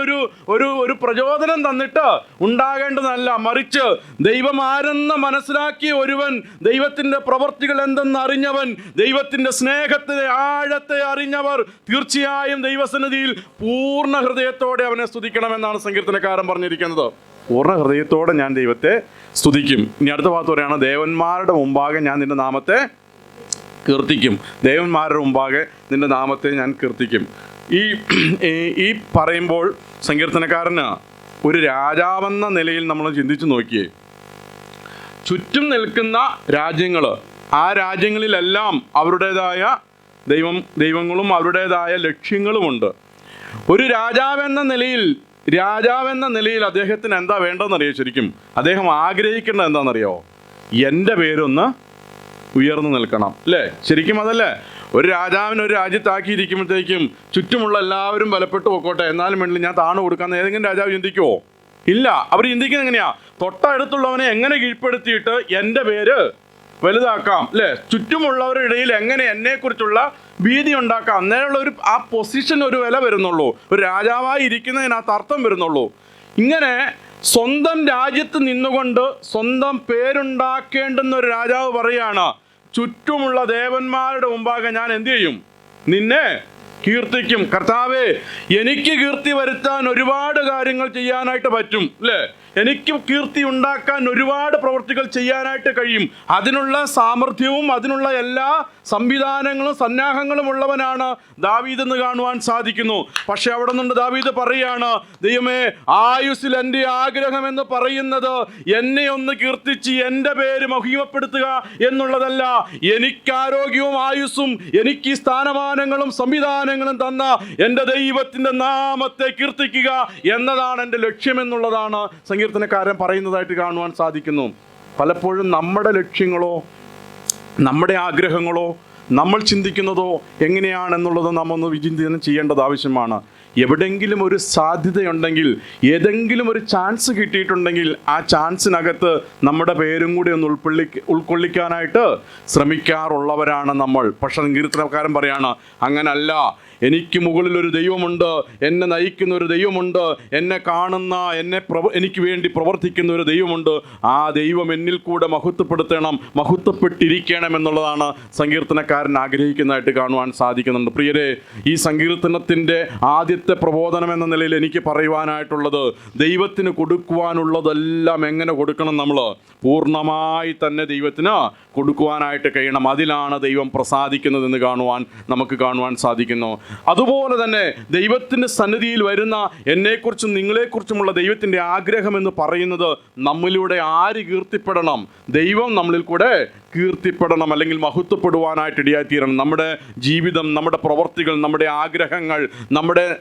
ഒരു ഒരു പ്രചോദനം തന്നിട്ട് ഉണ്ടാകേണ്ടതല്ല. മറിച്ച് ദൈവം ആരെന്ന് മനസ്സിലാക്കിയ ഒരുവൻ, ദൈവത്തിൻ്റെ പ്രവർത്തികൾ എന്തെന്ന് അറിഞ്ഞവൻ, ദൈവത്തിൻ്റെ സ്നേഹത്തിൻ്റെ ആഴത്തെ അറിഞ്ഞവർ തീർച്ചയായും ദൈവസന്നിധിയിൽ പൂർണ്ണ ഹൃദയത്തോടെ അവനെ സ്തുതിക്കണമെന്നാണ് സങ്കീർത്തനക്കാരൻ പറഞ്ഞിരിക്കുന്നത്. പൂർണ്ണ ഹൃദയത്തോടെ ഞാൻ ദൈവത്തെ സ്തുതിക്കും. ഇനി അടുത്ത ഭാഗത്ത് പറയാണ് ദേവന്മാരുടെ മുമ്പാകെ ഞാൻ നിന്റെ നാമത്തെ കീർത്തിക്കും. ദേവന്മാരുടെ മുമ്പാകെ നിന്റെ നാമത്തെ ഞാൻ കീർത്തിക്കും. ഈ പറയുമ്പോൾ സങ്കീർത്തനക്കാരന് ഒരു രാജാവെന്ന നിലയിൽ നമ്മൾ ചിന്തിച്ചു നോക്കിയേ. ചുറ്റും നിൽക്കുന്ന രാജ്യങ്ങൾ, ആ രാജ്യങ്ങളിലെല്ലാം അവരുടേതായ ദൈവങ്ങളും അവരുടേതായ ലക്ഷ്യങ്ങളുമുണ്ട്. ഒരു രാജാവെന്ന നിലയിൽ അദ്ദേഹത്തിന് എന്താ വേണ്ടതെന്നറിയോ? ശരിക്കും അദ്ദേഹം ആഗ്രഹിക്കേണ്ടത് എന്താണെന്നറിയോ? എൻ്റെ പേരൊന്ന് ഉയർന്നു നിൽക്കണം അല്ലേ? ശരിക്കും അതല്ലേ? ഒരു രാജാവിന് ഒരു രാജ്യത്താക്കിയിരിക്കുമ്പോഴത്തേക്കും ചുറ്റുമുള്ള എല്ലാവരും ബലപ്പെട്ടു പോയിക്കോട്ടെ, എന്നാലും വേണ്ടി ഞാൻ താണു കൊടുക്കാമെന്ന് ഏതെങ്കിലും രാജാവ് ചിന്തിക്കുമോ? ഇല്ല. അവർ ചിന്തിക്കുന്നത് എങ്ങനെയാ? തൊട്ടടുത്തുള്ളവനെ എങ്ങനെ കീഴ്പ്പെടുത്തിയിട്ട് എൻ്റെ പേര് വലുതാക്കാം അല്ലേ? ചുറ്റുമുള്ളവരുടെ ഇടയിൽ എങ്ങനെ എന്നെക്കുറിച്ചുള്ള ഭീതി ഉണ്ടാക്കാം, അന്നേരമുള്ള ആ പൊസിഷൻ ഒരു വില വരുന്നുള്ളൂ, ഒരു രാജാവായി ഇരിക്കുന്നതിനകത്ത് അർത്ഥം വരുന്നുള്ളൂ. ഇങ്ങനെ സ്വന്തം രാജ്യത്ത് നിന്നുകൊണ്ട് സ്വന്തം പേരുണ്ടാക്കേണ്ടുന്ന ഒരു രാജാവ് പറയാണ് ചുറ്റുമുള്ള ദേവന്മാരുടെ മുമ്പാകെ ഞാൻ എന്ത് ചെയ്യും? നിന്നെ കീർത്തിക്കും. കർത്താവേ, എനിക്ക് കീർത്തി വരുത്താൻ ഒരുപാട് കാര്യങ്ങൾ ചെയ്യാനായിട്ട് പറ്റും അല്ലേ? എനിക്ക് കീർത്തി ഉണ്ടാക്കാൻ ഒരുപാട് പ്രവൃത്തികൾ ചെയ്യാനായിട്ട് കഴിയും. അതിനുള്ള സാമർഥ്യവും അതിനുള്ള എല്ലാ സംവിധാനങ്ങളും സന്നാഹങ്ങളും ഉള്ളവനാണ് ദാവീദ് എന്ന് കാണുവാൻ സാധിക്കുന്നു. പക്ഷെ അവിടെ നിന്ന് ദാവീദ് പറയാണ്, ദൈവമേ, ആയുസ്സിൽ എൻ്റെ ആഗ്രഹം എന്ന് പറയുന്നത് എന്നെ ഒന്ന് കീർത്തിച്ച് എൻ്റെ പേര് മഹിമപ്പെടുത്തുക എന്നുള്ളതല്ല. എനിക്ക് ആരോഗ്യവും ആയുസ്സും എനിക്ക് സ്ഥാനമാനങ്ങളും സംവിധാനങ്ങളും തന്ന എൻ്റെ ദൈവത്തിൻ്റെ നാമത്തെ കീർത്തിക്കുക എന്നതാണ് എൻ്റെ ലക്ഷ്യമെന്നുള്ളതാണ് സങ്കീർത്തനക്കാരൻ പറയുന്നതായിട്ട് കാണുവാൻ സാധിക്കുന്നു. പലപ്പോഴും നമ്മുടെ ലക്ഷ്യങ്ങളോ നമ്മുടെ ആഗ്രഹങ്ങളോ നമ്മൾ ചിന്തിക്കുന്നതോ എങ്ങനെയാണെന്നുള്ളത് നാം ഒന്ന് വിചിന്തനം ചെയ്യേണ്ടത് ആവശ്യമാണ്. എവിടെയെങ്കിലും ഒരു സാധ്യതയുണ്ടെങ്കിൽ, ഏതെങ്കിലും ഒരു ചാൻസ് കിട്ടിയിട്ടുണ്ടെങ്കിൽ ആ ചാൻസിനകത്ത് നമ്മുടെ പേരും കൂടി ഒന്ന് ഉൾക്കൊള്ളിക്കാനായിട്ട് ശ്രമിക്കാറുള്ളവരാണ് നമ്മൾ. പക്ഷെ സങ്കീർത്തനക്കാരൻ പറയാണ് അങ്ങനല്ല. എനിക്ക് മുകളിലൊരു ദൈവമുണ്ട്, എന്നെ നയിക്കുന്ന ഒരു ദൈവമുണ്ട്, എന്നെ കാണുന്ന എനിക്ക് വേണ്ടി പ്രവർത്തിക്കുന്ന ഒരു ദൈവമുണ്ട്. ആ ദൈവം എന്നിൽ കൂടെ മഹത്വപ്പെട്ടിരിക്കണം എന്നുള്ളതാണ് സങ്കീർത്തനക്കാരൻ ആഗ്രഹിക്കുന്നതായിട്ട് കാണുവാൻ സാധിക്കുന്നുണ്ട്. പ്രിയരെ, ഈ സങ്കീർത്തനത്തിൻ്റെ ആദ്യത്തെ പ്രബോധനം എന്ന നിലയിൽ എനിക്ക് പറയുവാനായിട്ടുള്ളത്, ദൈവത്തിന് കൊടുക്കുവാനുള്ളതെല്ലാം എങ്ങനെ കൊടുക്കണം? നമ്മൾ പൂർണ്ണമായി തന്നെ ദൈവത്തിന് കൊടുക്കുവാനായിട്ട് കഴിയണം. അതിലാണ് ദൈവം പ്രസാദിക്കുന്നതെന്ന് നമുക്ക് കാണുവാൻ സാധിക്കുന്നു. അതുപോലെ തന്നെ ദൈവത്തിൻ്റെ സന്നിധിയിൽ വരുന്ന എന്നെക്കുറിച്ചും നിങ്ങളെക്കുറിച്ചുമുള്ള ദൈവത്തിൻ്റെ ആഗ്രഹം എന്ന് പറയുന്നത് നമ്മളിലൂടെ ആര് കീർത്തിപ്പെടണം? ദൈവം നമ്മളിൽ കൂടെ കീർത്തിപ്പെടണം, അല്ലെങ്കിൽ മഹത്വപ്പെടുവാനായിട്ട് ഇടയായിത്തീരണം. നമ്മുടെ ജീവിതം, നമ്മുടെ പ്രവർത്തികൾ, നമ്മുടെ ആഗ്രഹങ്ങൾ,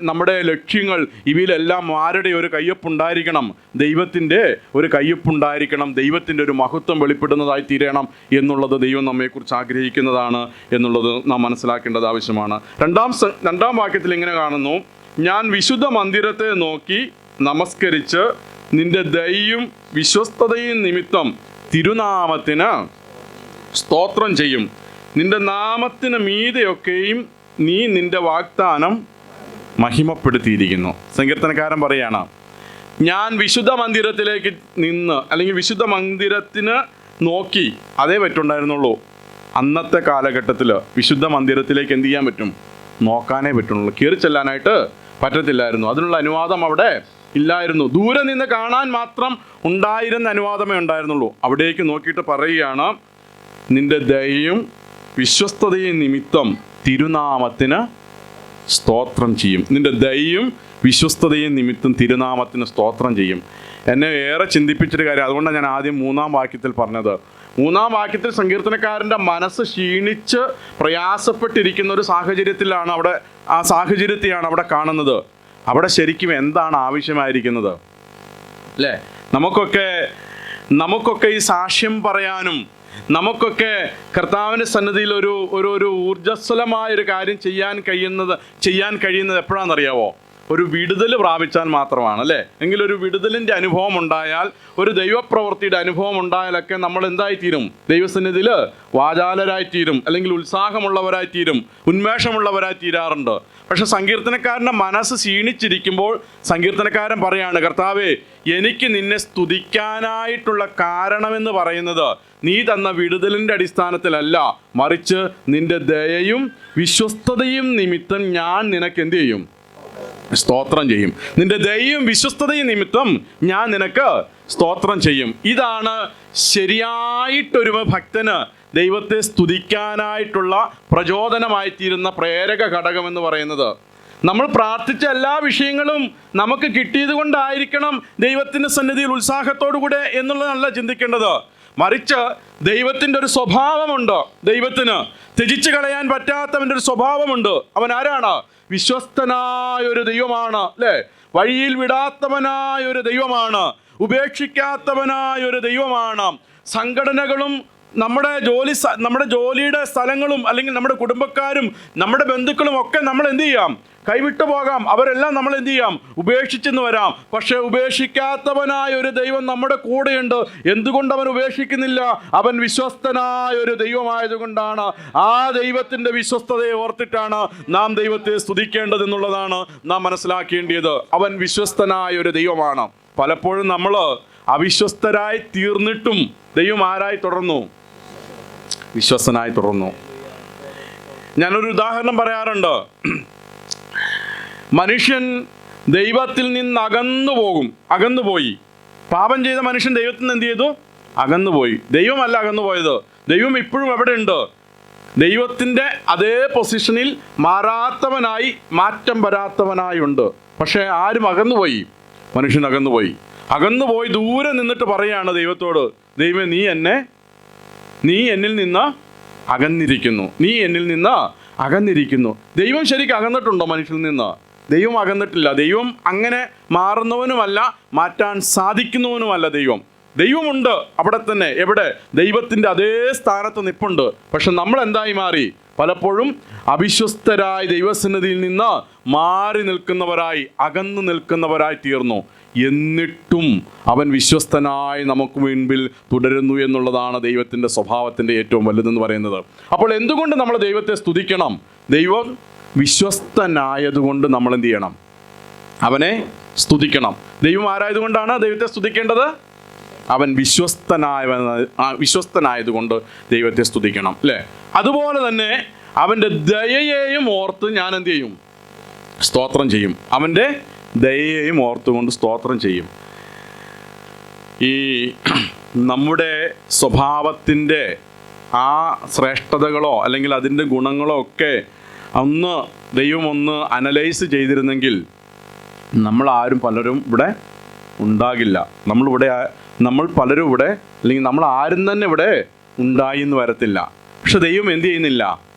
നമ്മുടെ ലക്ഷ്യങ്ങൾ, ഇവയിലെല്ലാം ആരുടെ ഒരു കയ്യൊപ്പുണ്ടായിരിക്കണം? ദൈവത്തിൻ്റെ ഒരു കയ്യൊപ്പുണ്ടായിരിക്കണം. ദൈവത്തിൻ്റെ ഒരു മഹത്വം വെളിപ്പെടുന്നതായി തീരണം എന്നുള്ളത് ദൈവം നമ്മെക്കുറിച്ച് ആഗ്രഹിക്കുന്നതാണ് എന്നുള്ളത് നാം മനസ്സിലാക്കേണ്ടത് ആവശ്യമാണ്. രണ്ടാം വാക്യത്തിൽ ഇങ്ങനെ കാണുന്നു: ഞാൻ വിശുദ്ധ മന്ദിരത്തെ നോക്കി നമസ്കരിച്ച് നിന്റെ ദയയും വിശ്വസ്തതയും നിമിത്തം തിരുനാമത്തിന് സ്തോത്രം ചെയ്യും. നിന്റെ നാമത്തിന് മീതെയൊക്കെയും നീ നിന്റെ വാഗ്ദാനം മഹിമപ്പെടുത്തിയിരിക്കുന്നു. സങ്കീർത്തനക്കാരൻ പറയാണ്, ഞാൻ വിശുദ്ധ മന്ദിരത്തിലേക്ക് നിന്ന്, അല്ലെങ്കിൽ വിശുദ്ധ മന്ദിരത്തിന് നോക്കി. അതേ പറ്റുണ്ടായിരുന്നുള്ളൂ. അന്നത്തെ കാലഘട്ടത്തിൽ വിശുദ്ധ മന്ദിരത്തിലേക്ക് എന്ത് ചെയ്യാൻ പറ്റും? നോക്കാനേ പറ്റുള്ളൂ. കയറി ചെല്ലാനായിട്ട് പറ്റത്തില്ലായിരുന്നു. അതിനുള്ള അനുവാദം അവിടെ ഇല്ലായിരുന്നു. ദൂരെ നിന്ന് കാണാൻ മാത്രം ഉണ്ടായിരുന്ന അനുവാദമേ ഉണ്ടായിരുന്നുള്ളൂ. അവിടേക്ക് നോക്കിയിട്ട് പറയുകയാണ്, നിന്റെ ദയയും വിശ്വസ്തതയും നിമിത്തം തിരുനാമത്തിന് സ്തോത്രം ചെയ്യും. നിന്റെ ദയയും വിശ്വസ്തതയും നിമിത്തം തിരുനാമത്തിന് സ്തോത്രം ചെയ്യും. എന്നെ ഏറെ ചിന്തിപ്പിച്ചൊരു കാര്യം, അതുകൊണ്ടാണ് ഞാൻ ആദ്യം 3-ാം വാക്യത്തിൽ പറഞ്ഞത്. 3-ാം വാക്യത്തിൽ സങ്കീർത്തനക്കാരൻ്റെ മനസ്സ് ക്ഷീണിച്ച് പ്രയാസപ്പെട്ടിരിക്കുന്ന ഒരു സാഹചര്യത്തിലാണ് അവിടെ, ആ സാഹചര്യത്തെയാണ് അവിടെ കാണുന്നത്. അവിടെ ശരിക്കും എന്താണ് ആവശ്യമായിരിക്കുന്നത്? അല്ലേ? നമുക്കൊക്കെ ഈ സാക്ഷ്യം പറയാനും, നമുക്കൊക്കെ കർത്താവിൻ്റെ സന്നിധിയിൽ ഒരു ഊർജ്ജസ്വലമായൊരു കാര്യം ചെയ്യാൻ കഴിയുന്നത് എപ്പോഴാണെന്നറിയാവോ? ഒരു വിടുതൽ പ്രാപിച്ചാൽ മാത്രമാണ്, അല്ലേ? എങ്കിൽ ഒരു വിടുതലിൻ്റെ അനുഭവം ഉണ്ടായാൽ, ഒരു ദൈവപ്രവൃത്തിയുടെ അനുഭവം ഉണ്ടായാലൊക്കെ നമ്മൾ എന്തായിത്തീരും? ദൈവസന്നിധിയിൽ വാചാലരായിത്തീരും, അല്ലെങ്കിൽ ഉത്സാഹമുള്ളവരായിത്തീരും, ഉന്മേഷമുള്ളവരായി തീരാറുണ്ട്. പക്ഷെ സങ്കീർത്തനക്കാരൻ്റെ മനസ്സ് ക്ഷീണിച്ചിരിക്കുമ്പോൾ സങ്കീർത്തനക്കാരൻ പറയാണ്, കർത്താവേ, എനിക്ക് നിന്നെ സ്തുതിക്കാനായിട്ടുള്ള കാരണമെന്ന് പറയുന്നത് നീ തന്ന വിടുതലിൻ്റെ അടിസ്ഥാനത്തിലല്ല, മറിച്ച് നിന്റെ ദയയും വിശ്വസ്തതയും നിമിത്തം ഞാൻ നിനക്ക് എന്ത് ചെയ്യും? സ്തോത്രം ചെയ്യും. നിന്റെ ദയയും വിശ്വസ്തതയും നിമിത്തം ഞാൻ നിനക്ക് സ്തോത്രം ചെയ്യും. ഇതാണ് ശരിയായിട്ടൊരു ഭക്തന് ദൈവത്തെ സ്തുതിക്കാനായിട്ടുള്ള പ്രചോദനമായിത്തീരുന്ന പ്രേരക ഘടകമെന്ന് പറയുന്നത്. നമ്മൾ പ്രാർത്ഥിച്ച എല്ലാ വിഷയങ്ങളും നമുക്ക് കിട്ടിയത് കൊണ്ടായിരിക്കണം ദൈവത്തിൻ്റെ സന്നിധിയിൽ ഉത്സാഹത്തോടുകൂടെ എന്നുള്ളതല്ല ചിന്തിക്കേണ്ടത്. മറിച്ച് ദൈവത്തിൻ്റെ ഒരു സ്വഭാവമുണ്ട്. ദൈവത്തിന് ത്യജിച്ച് കളയാൻ പറ്റാത്തവൻ്റെ ഒരു സ്വഭാവമുണ്ട്. അവൻ ആരാണ്? വിശ്വസ്തനായൊരു ദൈവമാണ്, അല്ലേ? വഴിയിൽ വിടാത്തവനായൊരു ദൈവമാണ്, ഉപേക്ഷിക്കാത്തവനായൊരു ദൈവമാണ്. സംഘടനകളും നമ്മുടെ ജോലിയുടെ സ്ഥലങ്ങളും, അല്ലെങ്കിൽ നമ്മുടെ കുടുംബക്കാരും നമ്മുടെ ബന്ധുക്കളും ഒക്കെ നമ്മൾ എന്ത് ചെയ്യാം? കൈവിട്ടു പോകാം. അവരെല്ലാം നമ്മൾ എന്ത് ചെയ്യാം? ഉപേക്ഷിച്ചെന്ന് വരാം. പക്ഷെ ഉപേക്ഷിക്കാത്തവനായ ഒരു ദൈവം നമ്മുടെ കൂടെയുണ്ട്. എന്തുകൊണ്ട് അവൻ ഉപേക്ഷിക്കുന്നില്ല? അവൻ വിശ്വസ്തനായ ഒരു ദൈവമായതുകൊണ്ടാണ്. ആ ദൈവത്തിൻ്റെ വിശ്വസ്തതയെ ഓർത്തിട്ടാണ് നാം ദൈവത്തെ സ്തുതിക്കേണ്ടത് എന്നുള്ളതാണ് നാം മനസ്സിലാക്കേണ്ടത്. അവൻ വിശ്വസ്തനായ ഒരു ദൈവമാണ്. പലപ്പോഴും നമ്മൾ അവിശ്വസ്തരായി തീർന്നിട്ടും ദൈവം ആരായി തുടർന്നു? വിശ്വസ്തനായി തുടർന്നു. ഞാനൊരു ഉദാഹരണം പറയാറുണ്ട്. മനുഷ്യൻ ദൈവത്തിൽ നിന്ന് അകന്നുപോയി. പാപം ചെയ്ത മനുഷ്യൻ ദൈവത്തിൽ നിന്ന് എന്ത് ചെയ്തു? അകന്നുപോയി. ദൈവമല്ല അകന്നുപോയത്. ദൈവം ഇപ്പോഴും എവിടെ ഉണ്ട്? ദൈവത്തിൻ്റെ അതേ പൊസിഷനിൽ മാറാത്തവനായി, മാറ്റം വരാത്തവനായി ഉണ്ട്. പക്ഷേ ആരും അകന്നുപോയി? മനുഷ്യൻ അകന്നുപോയി. ദൂരെ നിന്നിട്ട് പറയാണ് ദൈവത്തോട്, ദൈവമേ, നീ എന്നിൽ നിന്ന് അകന്നിരിക്കുന്നു. ദൈവം ശരിക്കും അകന്നിട്ടുണ്ടോ മനുഷ്യനിൽ നിന്ന്? ദൈവം അകന്നിട്ടില്ല. ദൈവം അങ്ങനെ മാറുന്നവനുമല്ല, മാറ്റാൻ സാധിക്കുന്നവനുമല്ല. ദൈവമുണ്ട് അവിടെ തന്നെ. എവിടെ? ദൈവത്തിൻ്റെ അതേ സ്ഥാനത്ത് നിൽപ്പുണ്ട്. പക്ഷെ നമ്മൾ എന്തായി മാറി? പലപ്പോഴും അവിശ്വസ്തരായി ദൈവസന്നിധിയിൽ നിന്ന് മാറി നിൽക്കുന്നവരായി, അകന്നു നിൽക്കുന്നവരായി തീർന്നു. എന്നിട്ടും അവൻ വിശ്വസ്തനായി നമുക്ക് മുൻപിൽ തുടരുന്നു എന്നുള്ളതാണ് ദൈവത്തിൻ്റെ സ്വഭാവത്തിൻ്റെ ഏറ്റവും വലുതെന്ന് പറയുന്നത്. അപ്പോൾ എന്തുകൊണ്ട് നമ്മൾ ദൈവത്തെ സ്തുതിക്കണം? ദൈവം വിശ്വസ്തനായതുകൊണ്ട് നമ്മൾ എന്ത് ചെയ്യണം? അവനെ സ്തുതിക്കണം. ദൈവം ആരായതുകൊണ്ടാണ് ദൈവത്തെ സ്തുതിക്കേണ്ടത്? അവൻ വിശ്വസ്തനായതുകൊണ്ട് ദൈവത്തെ സ്തുതിക്കണം, അല്ലേ? അതുപോലെ തന്നെ അവൻ്റെ ദയയെയും ഓർത്ത് ഞാൻ എന്ത് ചെയ്യും? സ്തോത്രം ചെയ്യും. അവൻ്റെ ദയയെയും ഓർത്തുകൊണ്ട് സ്തോത്രം ചെയ്യും. ഈ നമ്മുടെ സ്വഭാവത്തിൻ്റെ ആ ശ്രേഷ്ഠതകളോ അല്ലെങ്കിൽ അതിൻ്റെ ഗുണങ്ങളോ ഒക്കെ ദൈവം ഒന്ന് അനലൈസ് ചെയ്തിരുന്നെങ്കിൽ പലരും ഇവിടെ ഉണ്ടാകില്ല. നമ്മൾ പലരും ഇവിടെ, അല്ലെങ്കിൽ നമ്മൾ ആരും തന്നെ ഇവിടെ ഉണ്ടായി എന്ന് വരത്തില്ല. പക്ഷെ ദൈവം എന്ത് ചെയ്യുന്നില്ല?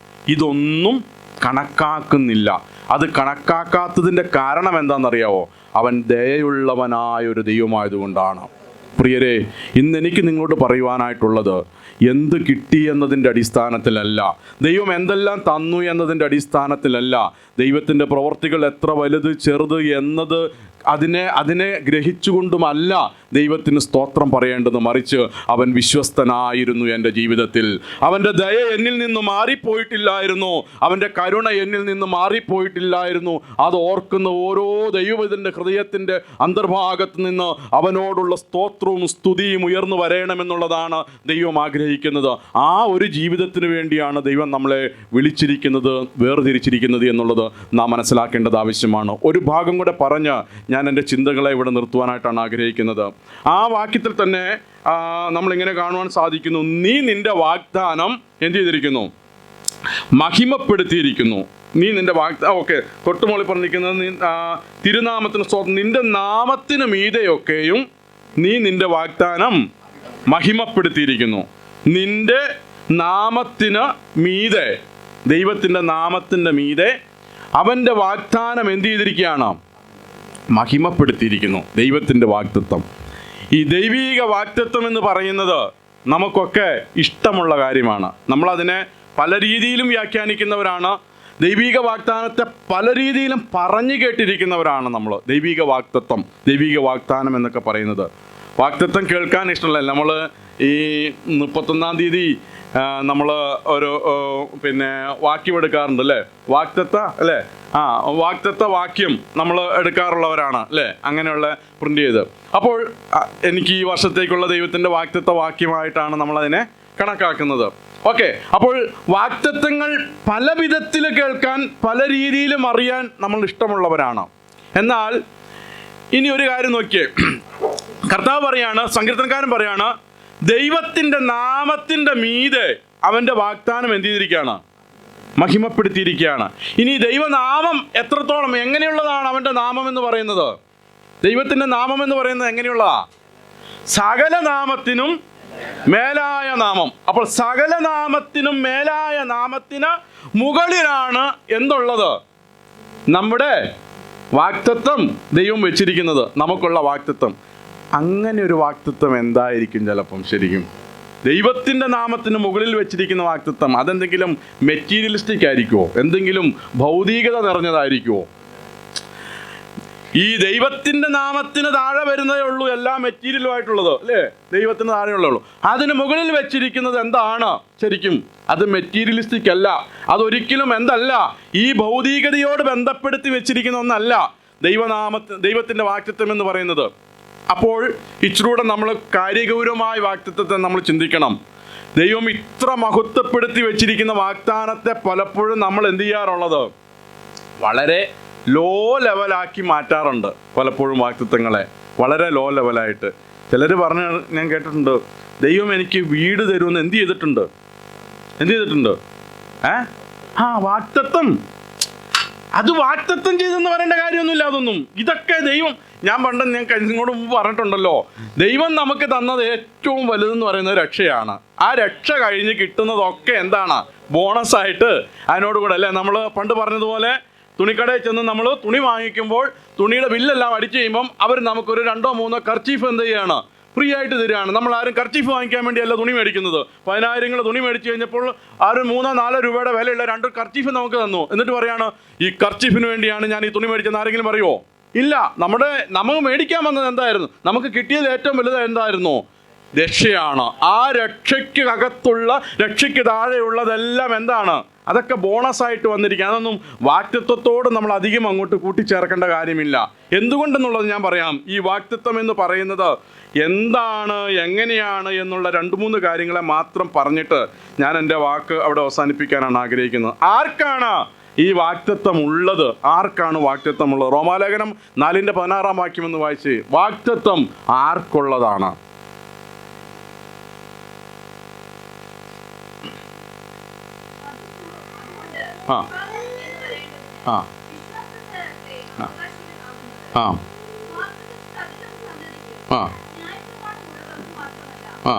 ഇതൊന്നും കണക്കാക്കുന്നില്ല. അത് കണക്കാക്കാത്തതിൻ്റെ കാരണം എന്താണെന്നറിയാവോ? അവൻ ദയയുള്ളവനായൊരു ദൈവമായതുകൊണ്ടാണ്. പ്രിയരെ, ഇന്ന് എനിക്ക് നിങ്ങളോട് പറയുവാനായിട്ടുള്ളത്, എന്ത് കിട്ടി എന്നതിൻ്റെ അടിസ്ഥാനത്തിലല്ല, ദൈവം എന്തെല്ലാം തന്നു എന്നതിൻ്റെ അടിസ്ഥാനത്തിലല്ല, ദൈവത്തിൻ്റെ പ്രവർത്തികൾ എത്ര വലുത് ചെറുത് എന്നത് അതിനെ ഗ്രഹിച്ചുകൊണ്ടുമല്ല ദൈവത്തിന് സ്തോത്രം പറയേണ്ടത്. മറിച്ച് അവൻ വിശ്വസ്തനായിരുന്നു എൻ്റെ ജീവിതത്തിൽ. അവൻ്റെ ദയ എന്നിൽ നിന്ന് മാറിപ്പോയിട്ടില്ലായിരുന്നു, അവൻ്റെ കരുണ എന്നിൽ നിന്ന് മാറിപ്പോയിട്ടില്ലായിരുന്നു. അത് ഓർക്കുന്ന ഓരോ ദൈവത്തിൻ്റെ ഹൃദയത്തിൻ്റെ അന്തർഭാഗത്ത് നിന്ന് അവനോടുള്ള സ്തോത്രവും സ്തുതിയും ഉയർന്നു വരണമെന്നുള്ളതാണ് ദൈവം ആഗ്രഹിക്കുന്നത്. ആ ഒരു ജീവിതത്തിന് വേണ്ടിയാണ് ദൈവം നമ്മളെ വിളിച്ചിരിക്കുന്നത്, വേർതിരിച്ചിരിക്കുന്നത് എന്നുള്ളത് നാം മനസ്സിലാക്കേണ്ടത് ആവശ്യമാണ്. ഒരു ഭാഗം കൂടെ പറഞ്ഞ് ഞാൻ എൻ്റെ ചിന്തകളെ ഇവിടെ നിർത്തുവാനായിട്ടാണ് ആഗ്രഹിക്കുന്നത്. ആ വാക്യത്തിൽ തന്നെ നമ്മളിങ്ങനെ കാണുവാൻ സാധിക്കുന്നു, നീ നിൻ്റെ വാഗ്ദാനം എന്ത് ചെയ്തിരിക്കുന്നു? മഹിമപ്പെടുത്തിയിരിക്കുന്നു. നീ നിൻ്റെ ഓക്കെ, തൊട്ടുമോളി പറഞ്ഞിരിക്കുന്നത് തിരുനാമത്തിന് സ്തോത്രം, നിൻ്റെ നാമത്തിന് മീതെയൊക്കെയും നീ നിൻ്റെ വാഗ്ദാനം മഹിമപ്പെടുത്തിയിരിക്കുന്നു. നിൻ്റെ നാമത്തിന് മീതെ, ദൈവത്തിൻ്റെ നാമത്തിൻ്റെ മീതെ അവൻ്റെ വാഗ്ദാനം എന്ത് ചെയ്തിരിക്കുകയാണ്? മഹിമപ്പെടുത്തിയിരിക്കുന്നു. ദൈവത്തിൻ്റെ വാഗ്ദത്തം, ഈ ദൈവീക വാഗ്ദത്തം എന്ന് പറയുന്നത് നമുക്കൊക്കെ ഇഷ്ടമുള്ള കാര്യമാണ്. നമ്മളതിനെ പല രീതിയിലും വ്യാഖ്യാനിക്കുന്നവരാണ്. ദൈവീക വാഗ്ദാനത്തെ പല രീതിയിലും പറഞ്ഞു കേട്ടിരിക്കുന്നവരാണ് നമ്മൾ. ദൈവീക വാഗ്ദത്തം, ദൈവീക വാഗ്ദാനം എന്നൊക്കെ പറയുന്നത്, വാഗ്ദത്തം കേൾക്കാൻ ഇഷ്ടമല്ല. നമ്മൾ ഈ 31-ാം തീയതി നമ്മൾ ഒരു വാക്യം എടുക്കാറുണ്ട് അല്ലേ? വാഗ്ദത്ത വാക്യം നമ്മൾ എടുക്കാറുള്ളവരാണ് അല്ലേ? അങ്ങനെയുള്ള പ്രിന്റ് ചെയ്ത്. അപ്പോൾ എനിക്ക് ഈ വർഷത്തേക്കുള്ള ദൈവത്തിൻ്റെ വാഗ്ദത്ത വാക്യമായിട്ടാണ് നമ്മളതിനെ കണക്കാക്കുന്നത്. ഓക്കെ, അപ്പോൾ വാഗ്ദത്തങ്ങൾ പല വിധത്തിൽ കേൾക്കാൻ, പല രീതിയിലും അറിയാൻ നമ്മൾ ഇഷ്ടമുള്ളവരാണ്. എന്നാൽ ഇനി ഒരു കാര്യം നോക്കിയേ, കർത്താവ് പറയാണ്, സങ്കീർത്തനക്കാരൻ പറയാണ്, ദൈവത്തിൻ്റെ നാമത്തിൻ്റെ മീതെ അവൻ്റെ വാഗ്ദാനം എന്ത് ചെയ്തിരിക്കുകയാണ്? മഹിമപ്പെടുത്തിയിരിക്കുകയാണ്. ഇനി ദൈവനാമം എത്രത്തോളം, എങ്ങനെയുള്ളതാണ് അവൻ്റെ നാമം എന്ന് പറയുന്നത്? ദൈവത്തിൻ്റെ നാമം എന്ന് പറയുന്നത് എങ്ങനെയുള്ളതാ? സകല നാമത്തിനും മേലായ നാമം. അപ്പോൾ സകല നാമത്തിനും മേലായ നാമത്തിന് മുകളിലാണ് എന്തുള്ളത്? നമ്മുടെ വാഗ്ദത്തം ദൈവം വെച്ചിരിക്കുന്നത്, നമുക്കുള്ള വാഗ്ദത്തം. അങ്ങനെ ഒരു വാഗ്ദത്തം എന്തായിരിക്കും? ചിലപ്പം ശരിക്കും ദൈവത്തിൻ്റെ നാമത്തിന് മുകളിൽ വെച്ചിരിക്കുന്ന വാഗ്ദത്തം അതെന്തെങ്കിലും മെറ്റീരിയലിസ്റ്റിക് ആയിരിക്കുമോ? എന്തെങ്കിലും ഭൗതികത നിറഞ്ഞതായിരിക്കുമോ? ഈ ദൈവത്തിൻ്റെ നാമത്തിന് താഴെ വരുന്നതേ ഉള്ളൂ എല്ലാം മെറ്റീരിയലുമായിട്ടുള്ളത് അല്ലേ? ദൈവത്തിന് താഴെയുള്ളേ ഉള്ളൂ. അതിന് മുകളിൽ വെച്ചിരിക്കുന്നത് എന്താണ് ശരിക്കും? അത് മെറ്റീരിയലിസ്റ്റിക് അല്ല. അതൊരിക്കലും എന്തല്ല, ഈ ഭൗതികതയോട് ബന്ധപ്പെടുത്തി വെച്ചിരിക്കുന്ന ഒന്നല്ല ദൈവത്തിൻ്റെ വാഗ്ദത്തം എന്ന് പറയുന്നത്. അപ്പോൾ ഇച്ചിരൂടെ നമ്മൾ കാര്യഗൗരവമായ വാഗ്ദത്തത്തെ നമ്മൾ ചിന്തിക്കണം. ദൈവം ഇത്ര മഹത്വപ്പെടുത്തി വെച്ചിരിക്കുന്ന വാഗ്ദാനത്തെ പലപ്പോഴും നമ്മൾ എന്ത് ചെയ്യാറുള്ളത്? വളരെ ലോ ലെവലാക്കി മാറ്റാറുണ്ട്. പലപ്പോഴും വാഗ്ദത്തങ്ങളെ വളരെ ലോ ലെവലായിട്ട് ചിലർ പറഞ്ഞ് ഞാൻ കേട്ടിട്ടുണ്ട്, ദൈവം എനിക്ക് വീട് തരുമെന്ന് എന്ത് ചെയ്തിട്ടുണ്ട്? വാഗ്ദത്തം, അത് വാഗ്ദത്തം ചെയ്തെന്ന് പറയേണ്ട കാര്യമൊന്നുമില്ല. അതൊന്നും, ഇതൊക്കെ ദൈവം, ഞാൻ നിങ്ങളോട് മുമ്പ് പറഞ്ഞിട്ടുണ്ടല്ലോ, ദൈവം നമുക്ക് തന്നത് ഏറ്റവും വലുതെന്ന് പറയുന്നത് രക്ഷയാണ്. ആ രക്ഷ കഴിഞ്ഞ് കിട്ടുന്നതൊക്കെ എന്താണ്? ബോണസായിട്ട് അതിനോട് കൂടെ അല്ലേ? നമ്മൾ പണ്ട് പറഞ്ഞതുപോലെ തുണിക്കടയിൽ ചെന്ന് നമ്മൾ തുണി വാങ്ങിക്കുമ്പോൾ തുണിയുടെ ബില്ലെല്ലാം അടിച്ചു കഴിയുമ്പം അവർ നമുക്കൊരു 2-3 കർച്ചീഫ് എന്ത് ചെയ്യാണ്? ഫ്രീ ആയിട്ട് തരികയാണ്. നമ്മൾ ആരും കർച്ചീഫ് വാങ്ങിക്കാൻ വേണ്ടിയല്ല തുണി മേടിക്കുന്നത്. 10,000 തുണി മേടിച്ചു കഴിഞ്ഞപ്പോൾ ആരും 3-4 രൂപയുടെ വിലയുള്ള 2 കർച്ചീഫ് നമുക്ക് തന്നു. എന്നിട്ട് പറയാണ്, ഈ കർച്ചീഫിന് വേണ്ടിയാണ് ഞാൻ ഈ തുണി മേടിച്ചെന്ന് ആരെങ്കിലും പറയുമോ? ഇല്ല. നമുക്ക് മേടിക്കാൻ വന്നത് എന്തായിരുന്നു? നമുക്ക് കിട്ടിയത് ഏറ്റവും വലുത് എന്തായിരുന്നു? രക്ഷയാണ്. ആ രക്ഷയ്ക്ക് അകത്തുള്ള, രക്ഷയ്ക്ക് താഴെയുള്ളതെല്ലാം എന്താണ്? അതൊക്കെ ബോണസായിട്ട് വന്നിരിക്കുക. അതൊന്നും വാഗ്ദത്തത്തോട് നമ്മൾ അധികം അങ്ങോട്ട് കൂട്ടിച്ചേർക്കേണ്ട കാര്യമില്ല. എന്തുകൊണ്ടെന്നുള്ളത് ഞാൻ പറയാം. ഈ വാഗ്ദത്തം എന്ന് പറയുന്നത് എന്താണ്, എങ്ങനെയാണ് എന്നുള്ള 2-3 കാര്യങ്ങളെ മാത്രം പറഞ്ഞിട്ട് ഞാൻ എൻ്റെ വാക്ക് അവിടെ അവസാനിപ്പിക്കാനാണ് ആഗ്രഹിക്കുന്നത്. ആർക്കാണ് ഈ വാഗ്ദത്തം ഉള്ളത്? ആർക്കാണ് വാഗ്ദത്തം ഉള്ളത്? റോമാലേഖനം 4:16 വാക്യം എന്ന് വായിച്ച്, വാഗ്ദത്തം ആർക്കുള്ളതാണ്? ആ ആ ആ ആ ആ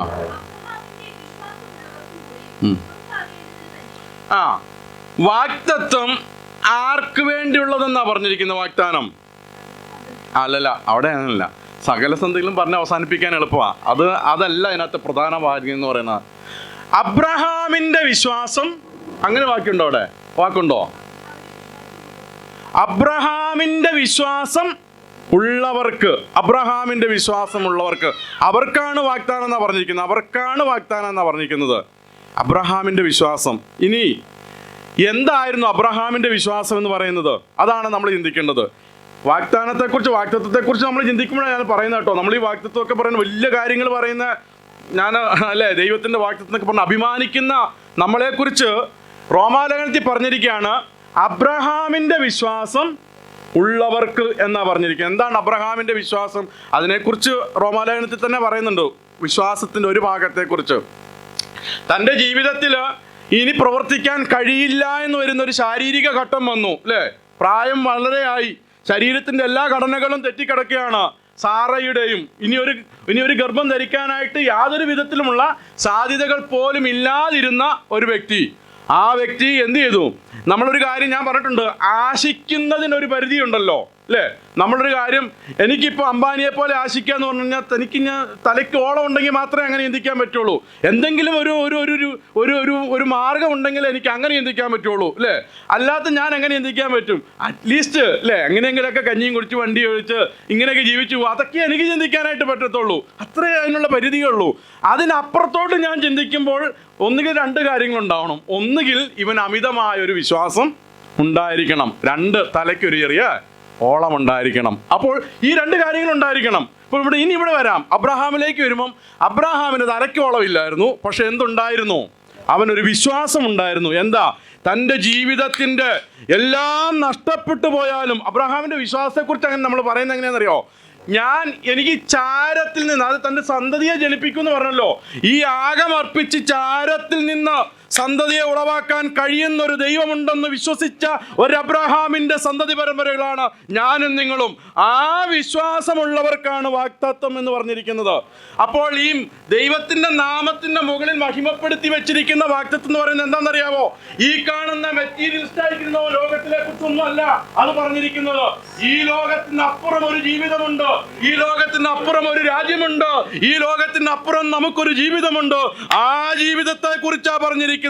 വാഗ്ദത്തം ആർക്ക് വേണ്ടിയുള്ളതെന്നാ പറഞ്ഞിരിക്കുന്ന വാഗ്ദാനം? അല്ലല്ല, അവിടെ അങ്ങനല്ല. സകല സന്ധികളും പറഞ്ഞ് അവസാനിപ്പിക്കാൻ എളുപ്പമാണ്. അതല്ല അതിനകത്ത് പ്രധാന വാക്യം എന്ന് പറയുന്നത്. അബ്രഹാമിന്റെ വിശ്വാസം, അങ്ങനെ വാക്കുണ്ടോ? അവിടെ വാക്കുണ്ടോ? അബ്രഹാമിന്റെ വിശ്വാസം ഉള്ളവർക്ക്, അബ്രഹാമിന്റെ വിശ്വാസമുള്ളവർക്ക്, അവർക്കാണ് വാഗ്ദാനം എന്നാ പറഞ്ഞിരിക്കുന്നത്. അവർക്കാണ് വാഗ്ദാനം എന്നാ പറഞ്ഞിരിക്കുന്നത്, അബ്രഹാമിന്റെ വിശ്വാസം. ഇനി എന്തായിരുന്നു അബ്രഹാമിന്റെ വിശ്വാസം എന്ന് പറയുന്നത്? അതാണ് നമ്മൾ ചിന്തിക്കേണ്ടത്. വാഗ്ദത്തത്തെക്കുറിച്ച് നമ്മൾ ചിന്തിക്കുമ്പോഴാണ് ഞാൻ പറയുന്നത് കേട്ടോ. നമ്മൾ ഈ വാഗ്ദത്വമൊക്കെ പറയുന്ന വലിയ കാര്യങ്ങൾ പറയുന്ന അല്ലേ, ദൈവത്തിന്റെ വാഗ്ദത്തം പറഞ്ഞ് അഭിമാനിക്കുന്ന നമ്മളെക്കുറിച്ച് റോമാലേഖനത്തിൽ പറഞ്ഞിരിക്കുകയാണ്, അബ്രഹാമിന്റെ വിശ്വാസം ഉള്ളവർക്ക് എന്നാ പറഞ്ഞിരിക്കുന്നത്. എന്താണ് അബ്രഹാമിന്റെ വിശ്വാസം? അതിനെക്കുറിച്ച് റോമാലേഖനത്തിൽ തന്നെ പറയുന്നുണ്ട്. വിശ്വാസത്തിന്റെ ഒരു ഭാഗത്തെക്കുറിച്ച്, തൻ്റെ ജീവിതത്തിൽ ഇനി പ്രവർത്തിക്കാൻ കഴിയില്ല എന്ന് വരുന്ന ഒരു ശാരീരിക ഘട്ടം വന്നു, അല്ലേ? പ്രായം വളരെയായി, ശരീരത്തിന്റെ എല്ലാ ഘടനകളും തെറ്റിക്കിടക്കുകയാണ്. സാറയുടെയും ഇനിയൊരു ഗർഭം ധരിക്കാനായിട്ട് യാതൊരു വിധത്തിലുമുള്ള സാധ്യതകൾ പോലും ഇല്ലാതിരുന്ന ഒരു വ്യക്തി. ആ വ്യക്തി എന്ത് ചെയ്തു? നമ്മളൊരു കാര്യം ഞാൻ പറഞ്ഞിട്ടുണ്ട്, ആശിക്കുന്നതിനൊരു പരിധിയുണ്ടല്ലോ, അല്ലേ? നമ്മളൊരു കാര്യം, എനിക്കിപ്പോൾ അംബാനിയെ പോലെ ആശിക്കുക എന്ന് പറഞ്ഞു കഴിഞ്ഞാൽ തനിക്ക് തലയ്ക്ക് ഓളം ഉണ്ടെങ്കിൽ മാത്രമേ അങ്ങനെ ചിന്തിക്കാൻ പറ്റുള്ളൂ. എന്തെങ്കിലും ഒരു മാർഗം ഉണ്ടെങ്കിൽ എനിക്ക് അങ്ങനെ ചിന്തിക്കാൻ പറ്റുള്ളൂ, അല്ലേ? അല്ലാത്ത ഞാൻ എങ്ങനെ ചിന്തിക്കാൻ പറ്റും? അറ്റ്ലീസ്റ്റ് അല്ലേ, എങ്ങനെയെങ്കിലൊക്കെ കഞ്ഞിയും കുടിച്ച് വണ്ടി ഒഴിച്ച് ഇങ്ങനെയൊക്കെ ജീവിച്ചു പോകും, അതൊക്കെ എനിക്ക് ചിന്തിക്കാനായിട്ട് പറ്റത്തുള്ളൂ. അത്രേ അതിനുള്ള പരിധിയുള്ളൂ. അതിനപ്പുറത്തോട്ട് ഞാൻ ചിന്തിക്കുമ്പോൾ ഒന്നുകിൽ രണ്ട് കാര്യങ്ങളുണ്ടാവണം. ഒന്നുകിൽ ഇവൻ അമിതമായ ഒരു വിശ്വാസം ഉണ്ടായിരിക്കണം, രണ്ട് തലയ്ക്കൊരു ചെറിയ ഓളം ഉണ്ടായിരിക്കണം. അപ്പോൾ ഈ രണ്ട് കാര്യങ്ങൾ ഉണ്ടായിരിക്കണം. ഇപ്പോൾ ഇവിടെ വരാം, അബ്രഹാമിലേക്ക് വരുമ്പം അബ്രഹാമിന് തലയ്ക്കോളമില്ലായിരുന്നു, പക്ഷെ എന്തുണ്ടായിരുന്നു? അവനൊരു വിശ്വാസം ഉണ്ടായിരുന്നു. എന്താ? തൻ്റെ ജീവിതത്തിൻ്റെ എല്ലാം നഷ്ടപ്പെട്ടു പോയാലും, അബ്രഹാമിൻ്റെ വിശ്വാസത്തെക്കുറിച്ച് അങ്ങനെ നമ്മൾ പറയുന്നത് എങ്ങനെയാണെന്നറിയോ? എനിക്ക് ചാരത്തിൽ നിന്ന്, അത് തൻ്റെ സന്തതിയെ ജനിപ്പിക്കുമെന്ന് പറഞ്ഞല്ലോ, ഈ യാഗമർപ്പിച്ച് ചാരത്തിൽ നിന്ന് സന്തതിയെ ഉളവാക്കാൻ കഴിയുന്ന ഒരു ദൈവമുണ്ടെന്ന് വിശ്വസിച്ച ഒരു അബ്രഹാമിന്റെ സന്തതി പരമ്പരകളാണ് ഞാനും നിങ്ങളും. ആ വിശ്വാസമുള്ളവർക്കാണ് വാഗ്ദത്തം എന്ന് പറഞ്ഞിരിക്കുന്നത്. അപ്പോൾ ഈ ദൈവത്തിന്റെ നാമത്തിന്റെ മുകളിൽ മഹിമപ്പെടുത്തി വെച്ചിരിക്കുന്ന വാഗ്ദത്തം എന്ന് പറയുന്നത് എന്താണെന്നറിയാവോ? ഈ കാണുന്ന മെറ്റീരിയലിസ്റ്റ് ആയിരിക്കുന്ന ലോകത്തിലെ കുറിച്ചൊന്നും അല്ല അത് പറഞ്ഞിരിക്കുന്നത്. ഈ ലോകത്തിന് അപ്പുറം ഒരു ജീവിതമുണ്ട്, ഈ ലോകത്തിന് അപ്പുറം ഒരു രാജ്യമുണ്ട്, ഈ ലോകത്തിന് അപ്പുറം നമുക്കൊരു ജീവിതമുണ്ട്. ആ ജീവിതത്തെ കുറിച്ചാണ് പറഞ്ഞിരിക്കുന്നത്.